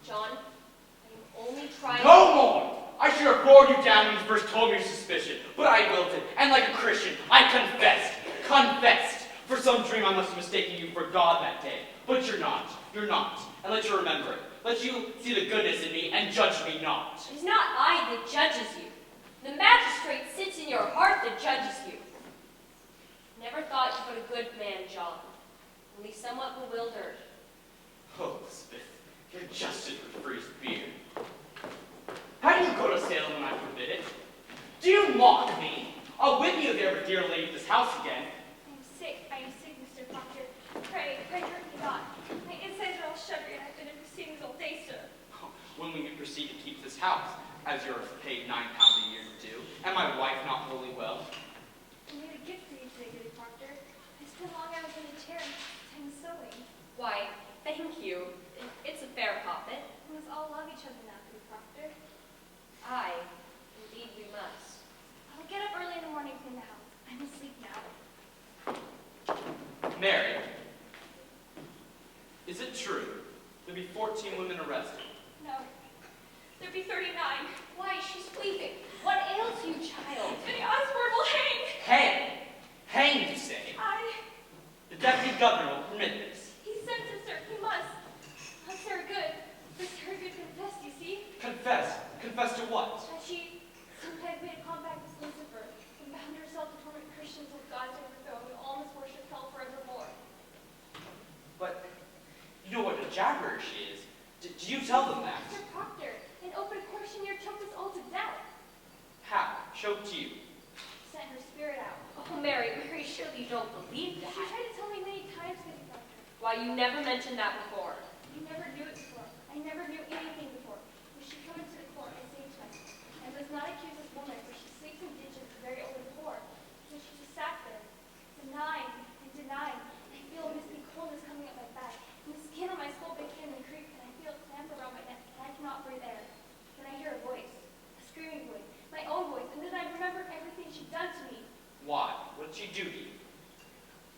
John, I'm only trying. No more! I should have roared you down when you first told me your suspicion, but I wilted, and like a Christian, I confessed. For some dream I must have mistaken you for God that day. But you're not, and let you remember it. Let you see the goodness in me, and judge me not. It is not I that judges you. The magistrate sits in your heart that judges you. Never thought you but a good man, John. Only somewhat bewildered. Oh, Elizabeth, your justice would freeze beer. How do you go to Salem when I forbid it? Do you mock me? I'll whip you if you ever dear leave this house again. I am sick, Mr. Proctor. Pray hurt me not. My insides are all shuddering. I've been in proceedings all day, sir. When will you proceed to keep this house, as you're paid £9 a year to do, and my wife not wholly well? I made a gift for you today, Goody Proctor. I spent long hours in a chair and sewing. Why, thank you. It's a fair profit. We must all love each other now, Goody Proctor. Aye, indeed we must. I'll get up early in the morning to clean the house. I'm asleep now. Mary, is it true there'll be 14 women arrested? No. There'd be 39. Why, she's weeping. What ails you, child? Benny Osborne will hang. Hang! Hang, you say? The deputy governor will permit this. He sent him, sir. He must. Not Sarah Good. But Sarah Good confessed, you see? Confess? Confess to what? That she sometimes made a compact with Lucifer and bound herself to torment Christians with God's overthrow and all must worship hell forevermore. But you know what a jabberer she is. Did you tell them that? Mr. Proctor, in open court she near choked us all to death. How? Choked you? Sent her spirit out. Oh, Mary, surely you don't believe She that. tried to tell me many times, Goody Proctor. Why, you never mentioned that before. You never knew it before. I never knew anything before. When she come into the court, I saved her. I must not accuse this woman, for she sleeps in ditches, very old and poor. So she just sat there, denying and denying. And I feel a misty coldness coming up my back. And the skin on my skull begins to creep, and I feel a clamp around my neck, and I cannot breathe air. Then I hear a voice, a screaming voice, my own voice, and then I remember everything she'd done to me. Why? What did she do to you?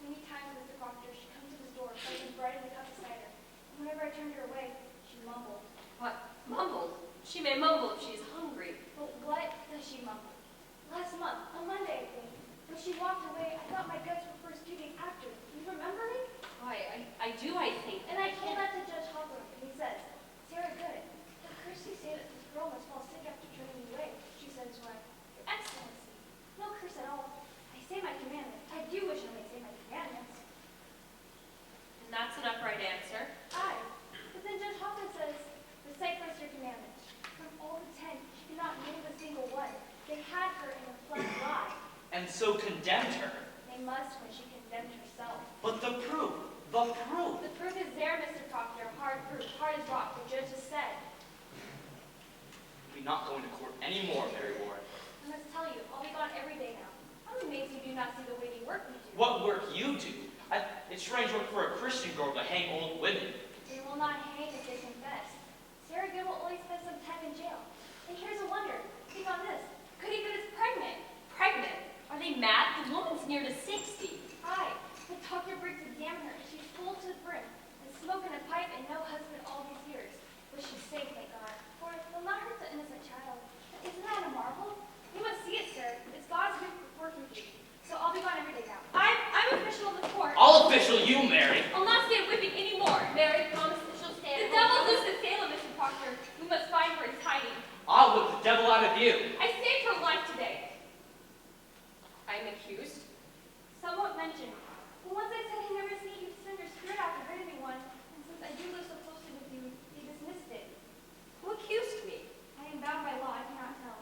Many times, Mr. Proctor, she comes to this door, frozen bright in the cup of cider. And whenever I turned her away, she mumbled. What? Mumbled? She may mumble if she's hungry. But what does she mumble? Last month, on Monday, I think, when she walked away, I thought my guts were first puking after. Do you remember me? Why, I do, I think. And I told that to Judge Hawthorne, and he says, Sarah Good, how curse you say that this girl must fall sick after turning you away? She says, why, Your Excellency, no curse at all. I say my commandments. I do wish I may say my commandments. And that's an upright answer. Aye. But then Judge Hawthorne says, recite first your commandments. From all the 10, she could not name a single one. They had her in a flat lie. And so condemned her. They must when she condemned herself. But the proof, the proof. The proof is there, Mr. Proctor. Hard proof, hard as rock, the judge has said. We're not going to court anymore, Mary Warren. I must tell you, I'll be gone every day now. I'm amazed you do not see the weighty work we do. What work you do? It's strange work for a Christian girl to hang old women. They will not hang if they confess. Sarah Good will only spend some time in jail. And here's a wonder. Think on this. Goody Good is pregnant. Pregnant? Are they mad? The woman's near to 60. Aye. The doctor Briggs examined her, and she's full to the brim, and smoking a pipe and no husband all these years. But she's safe, thank God. For it will not hurt the innocent child. Isn't that a marvel? You must see it, sir. It's God's good working for you. So I'll be gone every day now. I'm official of the court. I'll official you, Mary. I'll not stand whipping anymore. Mary promised that she'll stay The at home. devil's loose at Salem, Mr. Proctor. We must find where he's hiding. I'll whip the devil out of you. I saved her life today. I'm accused. Somewhat mentioned. But once I said I never seen you send your spirit out to hurt anyone, and since I do live so closely with you, they dismissed it. Who accused me? I am bound by law, I cannot tell.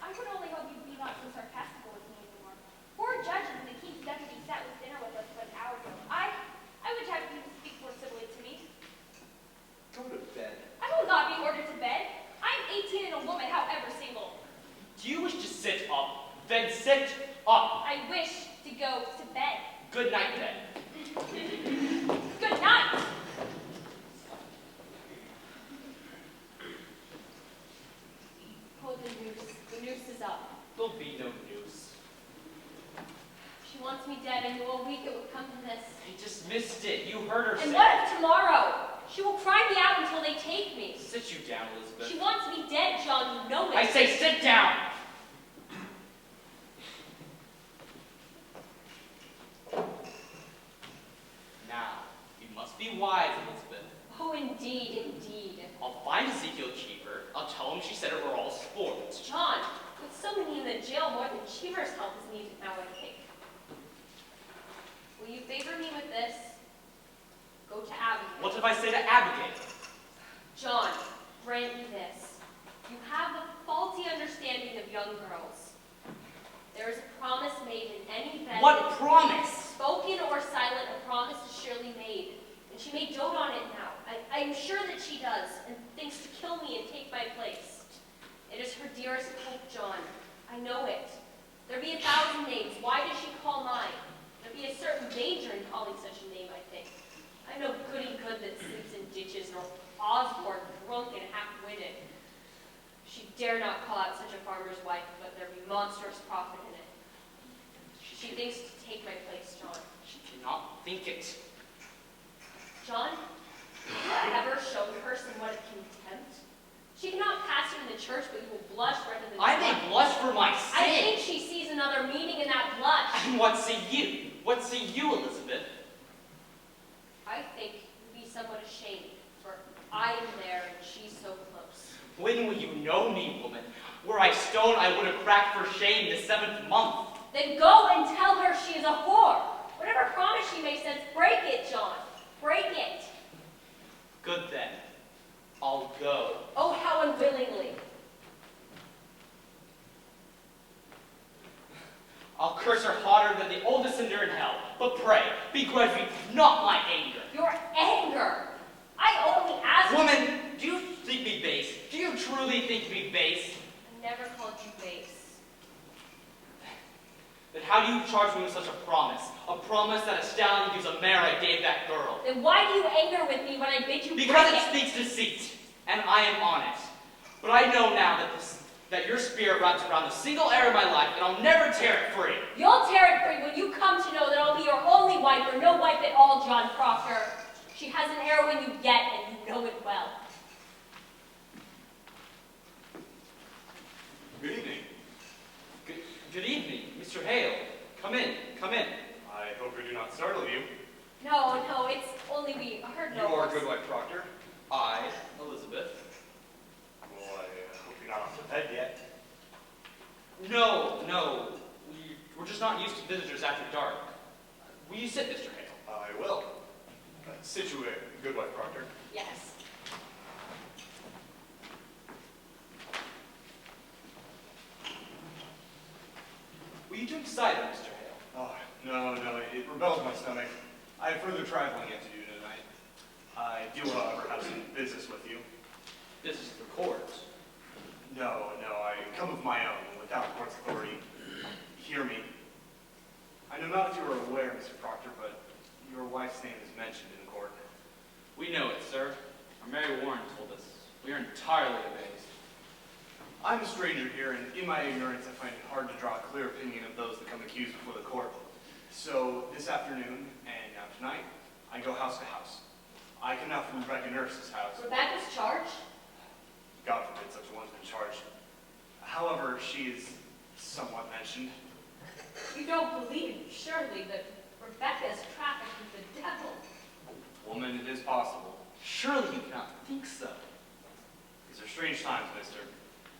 I would only hope you be not so sarcastical with me anymore. Four judges and the king's deputy sat with dinner with us but an hour ago. I would have you to speak more civilly to me. Go to bed. I will not be ordered to bed. I'm 18 and a woman, however single. Do you wish to sit up? Then sit up. I wish to go to bed. Good night. missed it. You heard her And say. what if tomorrow? She will cry me out until they take me. Sit you down, Elizabeth. She wants me dead, John, you know it. I say sit down! Now, you must be wise, Elizabeth. Oh, indeed, indeed. I'll find Ezekiel Cheever. I'll tell him she said it were all sport. John, with so many in the jail, more than Cheever's help is needed now, I think. Will you favor me with this? Go to Abigail. What if I say to Abigail? John, grant me this. You have the faulty understanding of young girls. There is a promise made in any bed. What promise? Spoken or silent, a promise is surely made. And she may dote on it now. I am sure that she does, and thinks to kill me and take my place. It is her dearest hope, John. I know it. There be 1,000 names. Why does she call mine? There be a certain danger in calling such a name, I think. I'm no goody-good that sleeps in ditches, nor Osborne, drunk and half-witted. She dare not call out such a farmer's wife, but there be monstrous profit in it. She thinks to take my place, John. She cannot think it. John, have you ever shown her somewhat of contempt? She cannot pass you in the church, but you will blush rather than I may blush for my I sin. think she sees another meaning in that blush. And what say you? What say you, Elizabeth? I think you'd be somewhat ashamed, for I am there and she's so close. When will you know me, woman? Were I stone, I would have cracked for shame the 7th month. Then go and tell her she is a whore. Whatever promise she makes sense, break it, John. Break it. Good then. I'll go. Oh, how unwillingly. I'll curse her hotter than the oldest cinder in hell. But pray, begrudge me not my anger. Your anger. I only ask. Woman, do you think me base? Do you truly think me base? I never called you base. Then how do you charge me with such a promise? A promise that a stallion gives a mare I gave that girl. Then why do you anger with me when I bid you Because break it speaks deceit, and I am honest. But I know now that your spirit wraps around the single heir of my life, and I'll never tear it free. You'll tear it free when you come to know that I'll be your only wife or no wife at all, John Proctor. She has an heir when you get, and you know it well. Good evening. Good evening, Mr. Hale. Come in, come in. I hope I do not startle you. No, it's only we heard You no are voice. Goodwife Proctor. I, Elizabeth. Well, I hope you're not off to bed yet. No. We're just not used to visitors after dark. Will you sit, Mr. Hale? I will. Situate, Goodwife Proctor. Yes. Will you drink cider, Mr. Hale? Oh, no, it rebels my stomach. I have further traveling yet to do tonight. I do, however, have some business with you. This is the court. No, I come of my own, without court's authority. Hear me. I know not if you are aware, Mr. Proctor, but your wife's name is mentioned in court. We know it, sir. Our Mary Warren told us. We are entirely amazed. I'm a stranger here, and in my ignorance, I find it hard to draw a clear opinion of those that come accused before the court. So, this afternoon, and now tonight, I go house to house. I come now from Rebecca Nurse's house. Rebecca's charged? God forbid such a one's been charged. However, she is somewhat mentioned. You don't believe, surely, that Rebecca is trafficked with the devil? Woman, it is possible. Surely you cannot think so. These are strange times, mister.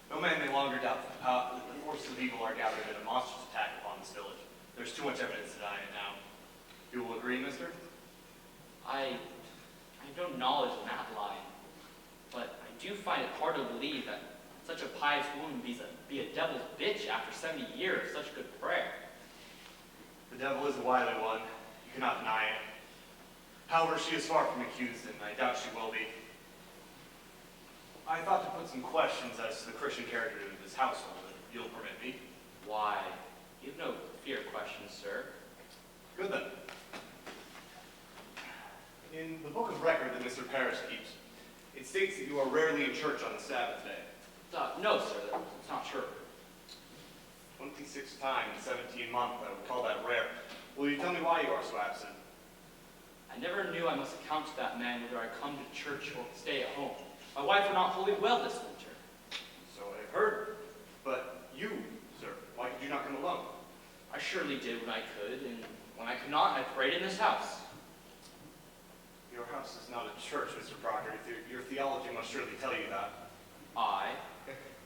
No man may longer doubt that the forces of evil are gathered in a monstrous attack upon this village. There's too much evidence to deny it now. You will agree, mister? I don't knowledge in that line, but I do find it hard to believe that such a pious woman be a devil's bitch after 70 years, such good prayer. The devil is a wily one. You cannot deny it. However, she is far from accused, and I doubt she will be. I thought to put some questions as to the Christian character of this household, if you'll permit me. Why, you have no fear of questions, sir. Good then. In the book of record that Mr. Parrish keeps, it states that you are rarely in church on the Sabbath day. No, sir, that's not true. 26 times in 17 months, I would call that rare. Will you tell me why you are so absent? I I never knew I must account to that man whether I come to church or stay at home. My wife were not wholly well this winter. So I have heard. But you, sir, why could you not come alone? I surely did when I could, and when I could not, I prayed in this house. Your house is not a church, Mr. Proctor. Your theology must surely tell you that.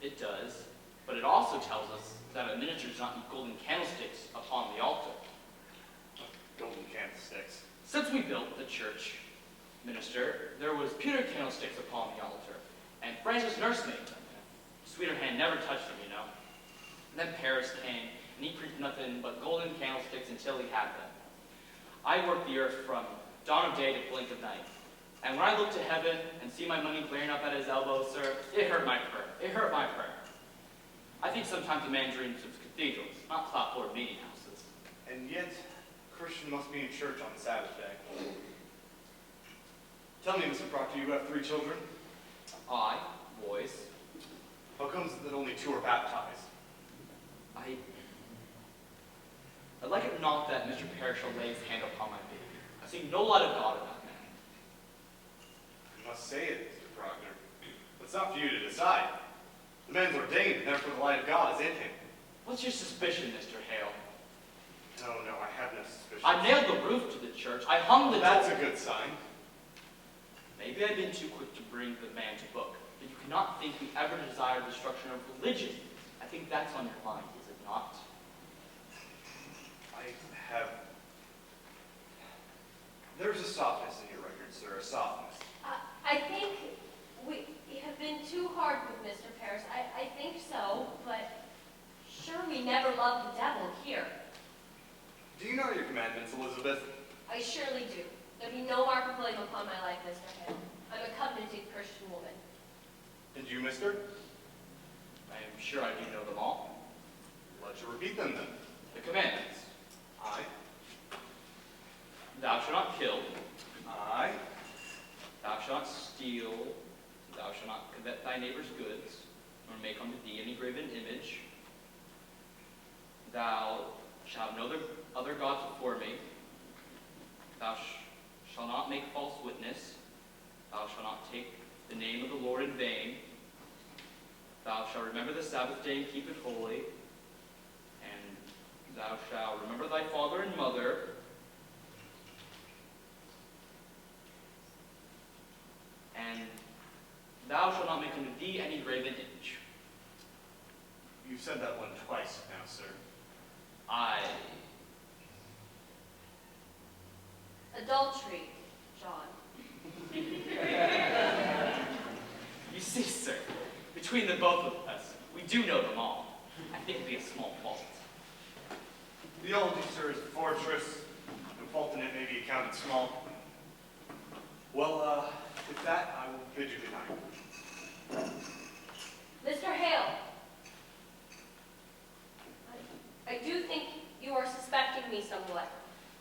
It does, but it also tells us that a minister does not need golden candlesticks upon the altar. Golden candlesticks. Since we built the church, minister, there was pewter candlesticks upon the altar, and Francis nursed me. Sweeter hand never touched them, you know. And then Paris came, and he preached nothing but golden candlesticks until he had them. I worked the earth from dawn of day to blink of night. And when I look to heaven and see my money glaring up at his elbow, sir, it hurt my prayer. It hurt my prayer. I think sometimes a man dreams of cathedrals, not clapboard meeting houses. And yet, a Christian must be in church on the Sabbath day. Tell me, Mr. Proctor, you have 3 children? I, boys, How comes it that only 2 are baptized? I'd like it not that Mr. Parrish shall lay his hand upon my baby. I see no light of God in that man. You must say it, Mr. Proctor. It's not for you to decide. The man's ordained, and therefore the light of God is in him. What's your suspicion, Mr. Hale? No, I have no suspicion. I nailed the roof to the church. I hung the That's door. a good sign. Maybe I've been too quick to bring the man to book, but you cannot think we ever desired the destruction of religion. I think that's on your mind, is it not? There's a softness in your record, sir, a softness. I think we have been too hard with Mr. Parrish. I think so, but sure we never loved the devil here. Do you know your commandments, Elizabeth? I surely do. There be no mark of blame upon my life, Mr. Hale. I'm a covenanted Christian woman. And you, mister? I am sure I do know them all. Let you repeat them then. The commandments. Aye. Thou shalt not kill. Aye. Thou shalt not steal. Thou shalt not covet thy neighbor's goods, nor make unto thee any graven image. Thou shalt have no other gods before me. Thou shalt not make false witness. Thou shalt not take the name of the Lord in vain. Thou shalt remember the Sabbath day and keep it holy. And thou shalt remember thy father and mother. And thou shalt not make unto thee any graven image. You've said that one twice now, sir. Adultery, John. You see, sir, between the both of us, we do know them all. I think it'd be a small fault. Theology, sir, is a fortress. No fault in it may be accounted small. Well, with that, I will bid you good night. Mr. Hale, I do think you are suspecting me somewhat.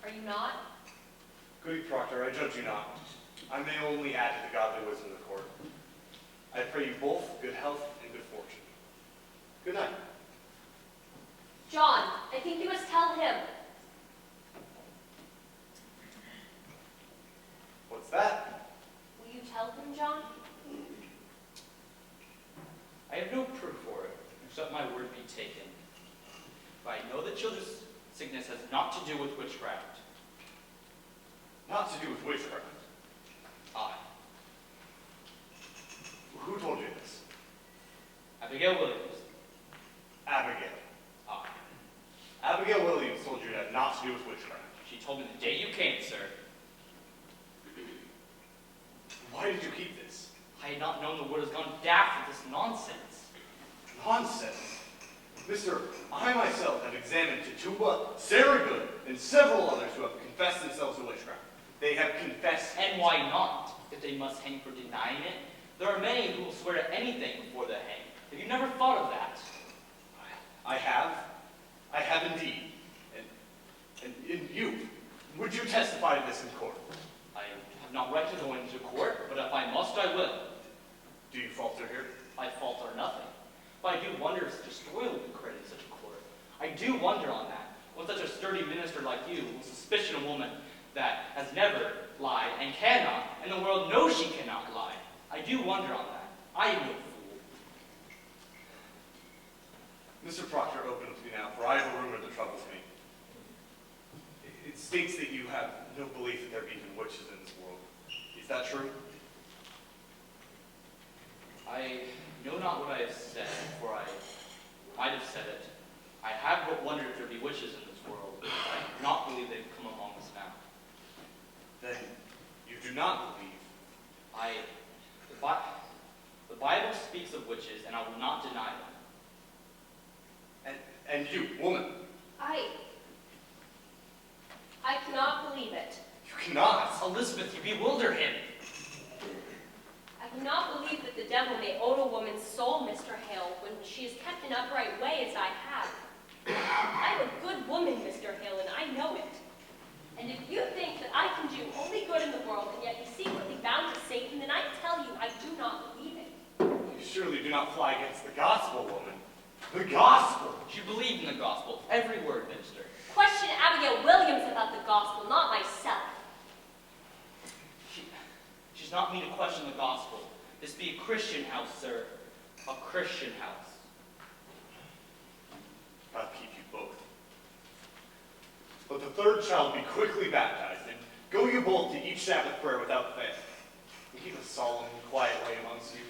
Are you not? Goody Proctor, I judge you not. I may only add to the godly wisdom of the court. I pray you both good health and good fortune. Good night. John, I think you must tell him. What's that? Will you tell him, John? I have no proof for it, except my word be taken. But I know that children's sickness has not to do with witchcraft. Not to do with witchcraft. I, Who told you this? Abigail Williams. Abigail. I. Abigail Williams told you it had not to do with witchcraft. She told me the day you came, sir. Why did you keep this? I had not known the world has gone daft with this nonsense. Nonsense. Mister, I myself have examined Tituba, Sarah Good, and several others who have confessed themselves to witchcraft. They have confessed. And why not? If they must hang for denying it, there are many who will swear to anything before they hang. Have you never thought of that? I have. I have indeed. And you, would you testify to this in court? I have not right to go into court, but if I must, I will. Do you falter here? I falter nothing. But I do wonder if such a story will be credited in such a court. I do wonder on that. When such a sturdy minister like you will suspicion a woman that has never lied and cannot, and the world knows she cannot lie. I do wonder on that. I am no fool. Mr. Proctor, open up to me now, for I have a rumor that troubles me. It states that you have no belief that there be even witches in this world. Is that true? I know not what I have said, for I might have said it. I have but wondered if there be witches in this world, but I do not believe they've come among us now. Then you do not believe. The Bible speaks of witches, and I will not deny them. And you, woman, I cannot believe it. you cannot. Elizabeth, you bewilder him. I cannot believe that the devil may own a woman's soul, Mr. Hale, when she is kept an upright way as I have. I am a good woman, Mr. Hale, and I know it. And if you think that I can do only good in the world, and yet you secretly bound to Satan, then I tell you I do not believe it. You surely do not fly against the gospel, woman. The gospel! You believe in the gospel, every word, minister. Question Abigail Williams about the gospel, not myself. She's not mean to question the gospel. This be a Christian house, sir. A Christian house. God keep you both. Let the third child be quickly baptized, and go you both to each Sabbath prayer without fail. And keep a solemn and quiet way amongst you.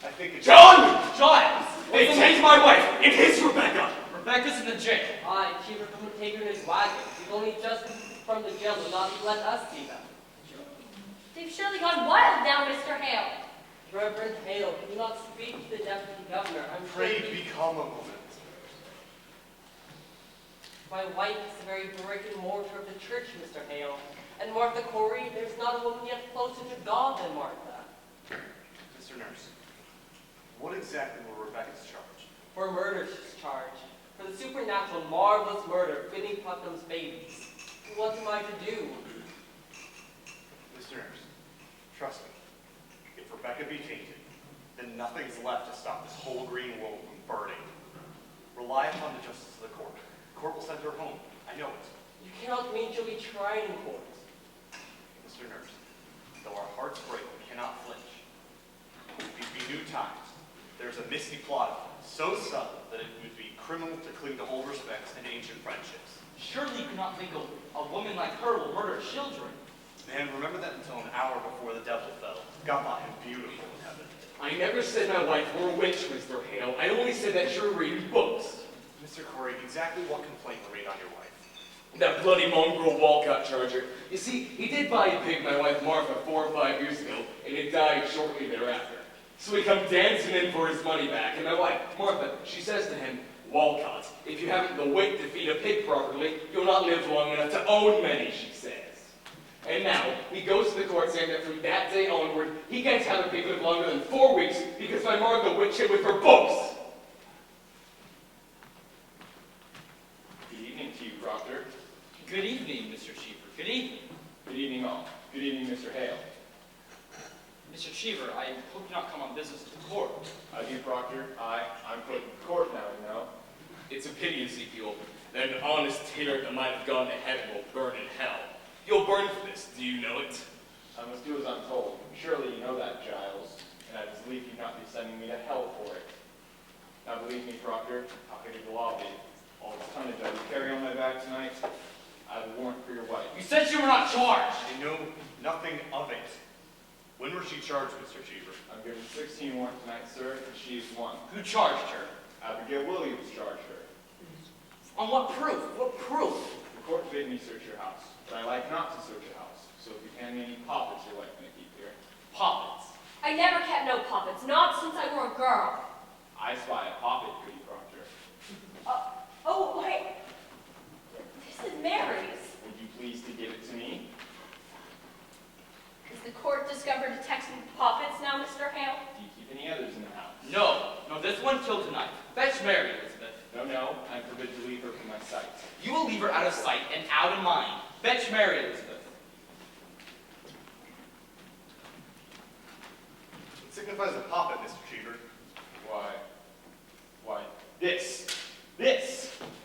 I think it's— John! Giles! They take my wife! It is Rebecca! Rebecca's in the jail. Aye, Cheever come and take her in his wagon. He's only just from the jail, will not let us see them. They've surely gone wild now, Mr. Hale. Reverend Hale, can you not speak to the deputy governor? I'm Pray sure become a woman. my wife is the very brick and mortar of the church, Mr. Hale. And Martha Corey, there's not a woman yet closer to God than Martha. Mr. Nurse, what exactly were Rebecca's charge? For murder she's charged. For the supernatural, marvelous murder of Binny Putnam's babies. What am I to do? Mr. Nurse, trust me. If Rebecca be tainted, then nothing's left to stop this whole green world from burning. Rely upon the justice of the court. The court will send her home. I know it. You cannot mean she'll be tried in court. Mr. Nurse, though our hearts break, we cannot flinch. These be new times. There's a misty plot so subtle that it would be criminal to cling to old respects and ancient friendships. Surely you cannot think a woman like her will murder children. Man, remember that until an hour before the devil fell. God thought him beautiful in heaven. I never said my wife were a witch, Mr. Hale. I only said that you were reading books. Mr. Corey, exactly what complaint were made on your wife? That bloody mongrel Walcott charger. You see, he did buy a pig my wife Martha 4 or 5 years ago, and it died shortly thereafter. So he come dancing in for his money back, and my wife, Martha, she says to him, Walcott, if you haven't the weight to feed a pig properly, you'll not live long enough to own many, she says. And now, he goes to the court saying that from that day onward, he can't have a pig live longer than 4 weeks because my Martha witched him with her books. Good evening to you, Proctor. Good evening, Mr. Cheever. Good evening. Good evening, all. Good evening, Mr. Hale. Mr. Cheever, I hope you not come on business to the court. How's you, Proctor? I'm put in court now, you know. It's a pity, Ezekiel, that an honest tailor that might have gone to heaven will burn in hell. You'll burn for this, do you know it? I must do as I'm told. Surely you know that, Giles, and I believe you'd not be sending me to hell for it. Now believe me, Proctor, how could the law be? All this tonnage I would carry on my back tonight, I have a warrant for your wife. You said you were not charged. I know nothing of it. When was she charged, Mr. Cheever? I'm given 16 warrants tonight, sir, and she is one. Who charged her? Abigail Williams charged her. On what proof? What proof? The court bid me search your house, but I like not to search your house. So if you hand me any poppets your wife may keep here. Poppets. I never kept no puppets, not since I were a girl. I spy a poppet, goody Proctor. Oh, wait. This is Mary's. Would you please to give it to me? Has the court discovered detecting puppets now, Mr. Hale? Do you keep any others in the house? No, this one killed tonight. Fetch Mary, Elizabeth. No, I'm forbid to leave her from my sight. You will leave her out of sight and out of mind. Fetch Mary, Elizabeth. It signifies a poppet, Mr. Cheever. Why, this.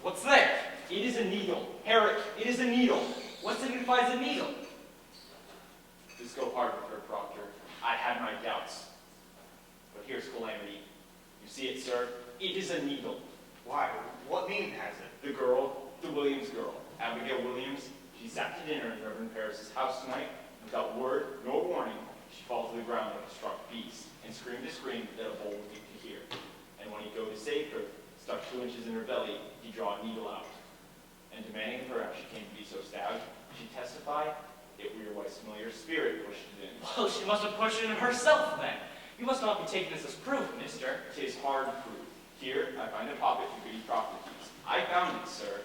What's there? It is a needle. Herrick, it is a needle. What signifies a needle? See it, sir? It is a needle. Why? What meaning has it? The girl, the Williams girl, Abigail Williams, she sat to dinner in Reverend Parris's house tonight. Without word nor warning, she fell to the ground like a struck beast and screamed a scream that a bull would need to hear. And when he'd go to save her, stuck 2 inches in her belly, he'd draw a needle out. And demanding of her how she came to be so stabbed, she testified it were your wife's familiar spirit pushed it in. Well, she must have pushed it in herself then. You must not be taking this as proof, mister. 'Tis hard proof. Here I find a poppet to Goody Proctor's. I found it, sir,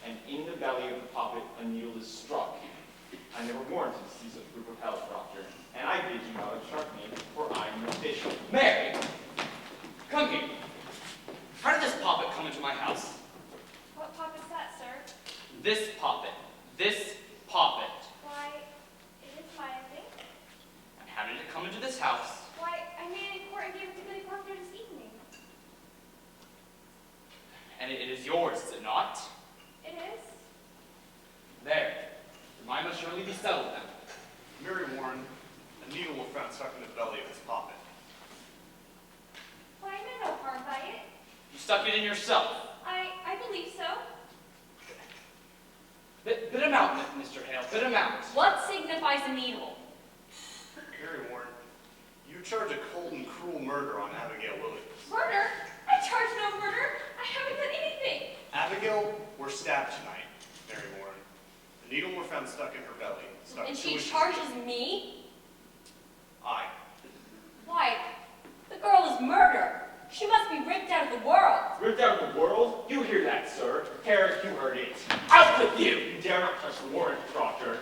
and in the belly of the poppet a needle is struck. I never warranted to see such proof of hell, Proctor, and I bid you not obstruct me, for I am official. Mary, come here. How did this poppet come into my house? What pop is that, sir? This poppet. This poppet. Why, it is mine, I think. And how did it come into this house? Why, I made it in court and gave it to Billy Proctor this evening. And it is yours, is it not? It is? There. Mine must surely be settled then. Mary Warren, a needle was found stuck in the belly of his poppet. Why, I meant no harm by it. You stuck it in yourself. I believe so. Bit him out, Mr. Hale. Bit him out. What signifies a needle? Mary Warren, you charge a cold and cruel murder on Abigail Williams. Murder? I charge no murder. I haven't done anything. Abigail were stabbed tonight, Mary Warren. The needle were found stuck in her belly. Stuck And 2 she inches charges deep. me? Aye. Why, the girl is murder. She must be ripped out of the world. Ripped out of the world? You hear that, sir? Herrick, you heard it. Out with you! You dare not touch the warrant, Proctor.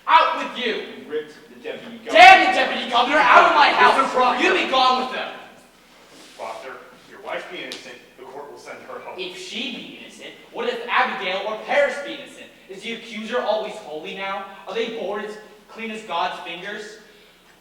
Out with you! You ripped the deputy governor. Damn the deputy governor! Out of my Mr. house! Proctor. You be gone with them! Proctor, your wife be innocent, the court will send her home. If she be innocent, what if Abigail or Paris be innocent? Is the accuser always holy now? Are they born as clean as God's fingers?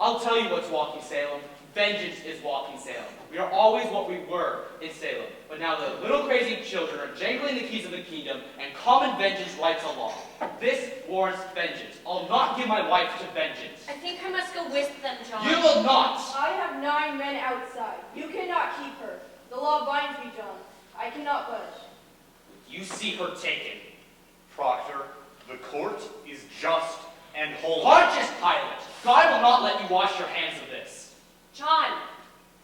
I'll tell you what's walking Salem. Vengeance is walking Salem. We are always what we were in Salem. But now the little crazy children are jangling the keys of the kingdom, and common vengeance rights a law. This warrants vengeance. I'll not give my wife to vengeance. I think I must go with them, John. You will not! I have 9 men outside. You cannot keep her. The law binds me, John. I cannot budge. You see her taken. Proctor, the court is just and holy. Pontius Pilate, God will not let you wash your hands of this. John,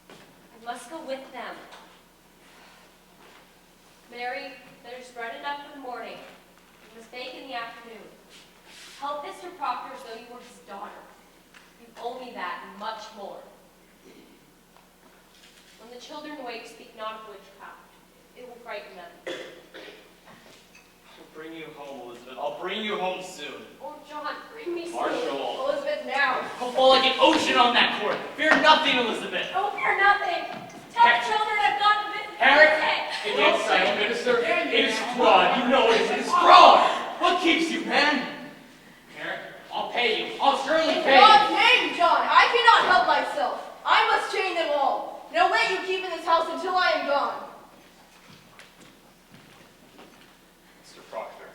I must go with them. Mary, there's bread enough for the morning. You must bake in the afternoon. Help Mr. Proctor as though you were his daughter. You owe me that and much more. When the children wake, speak not of witchcraft. It will frighten them. I'll bring you home, Elizabeth. I'll bring you home soon. Oh, John, bring me soon. Marshal. Elizabeth, now. I'll fall like an ocean on that court. Fear nothing, Elizabeth. Oh, fear nothing. Tell the children I've gone to visit Herrick, Head. against silent minister, it is fraud. You know it is. It is fraud. What keeps you, man? Herrick, I'll pay you. I'll surely In pay God's you. name, John, I cannot help myself. I must chain them all. No way you keep in this house until I am gone. Mr. Proctor.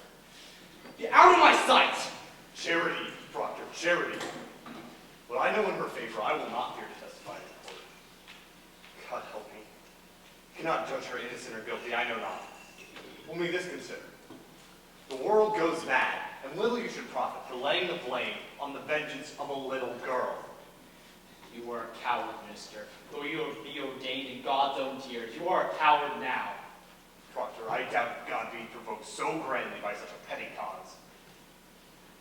Get out of my sight. Charity, Proctor, charity. What I know in her favor, I will not fear to testify in court. God help me. I cannot judge her innocent or guilty, I know not. Only this consider. The world goes mad, and little you should profit for laying the blame on the vengeance of a little girl. You are a coward, minister. Though you be ordained in God's own tears, you are a coward now. Proctor, I doubt God be provoked so grandly by such a petty cause.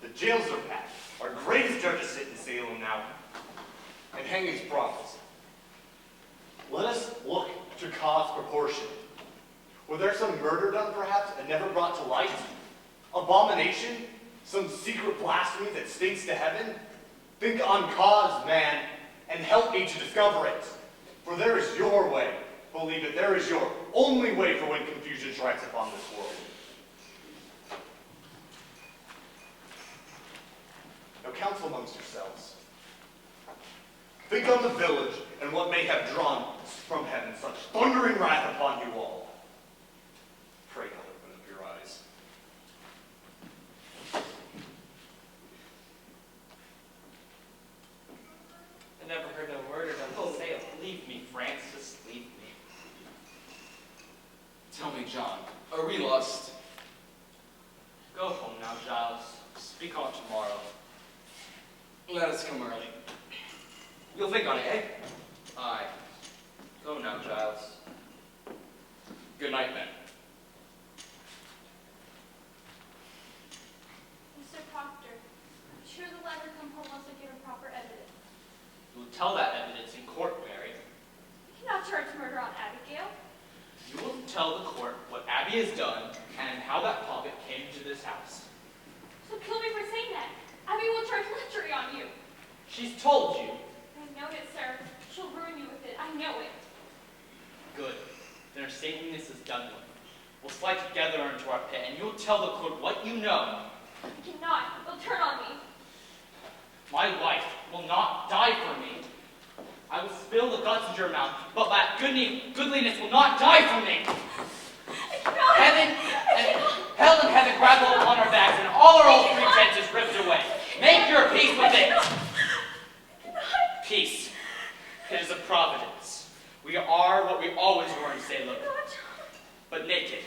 The jails are packed. Our greatest judges sit in Salem now, and hangings promise. Let us look to cause proportion. Were there some murder done, perhaps, and never brought to light? Abomination? Some secret blasphemy that stinks to heaven? Think on cause, man, and help me to discover it. For there is your way. Believe it, there is your only way for when confusion strikes upon this world. Now counsel amongst yourselves. Think on the village and what may have drawn from heaven such thundering wrath upon you all. Pray God open up your eyes. I never heard no murder done in Salem. Leave me, Francis, leave me. Tell me, John, are we lost? Go home now, Giles. Speak on tomorrow. Let us come early. You'll think on it, eh? Aye. Go now, Giles. Good night, then. Mr. Proctor, I'm sure the letter come home once I give a proper evidence. You will tell that evidence in court, Mary. You cannot charge murder on Abigail. You will tell the court what Abby has done and how that poppet came to this house. So kill me for saying that. Abby will charge lechery on you. She's told you. I know it, sir. She'll ruin you with it. I know it. Good. Then her saintliness is done with. We'll slide together into our pit, and you'll tell the court what you know. I cannot. They'll turn on me. My wife will not die for me. I will spill the guts into your mouth, but that goodliness will not die for me. I cannot. Hell and heaven grab hold upon our backs, and all our old pretenses ripped away. Make your peace with it. Peace. It is a providence. We are what we always were in Salem, but naked.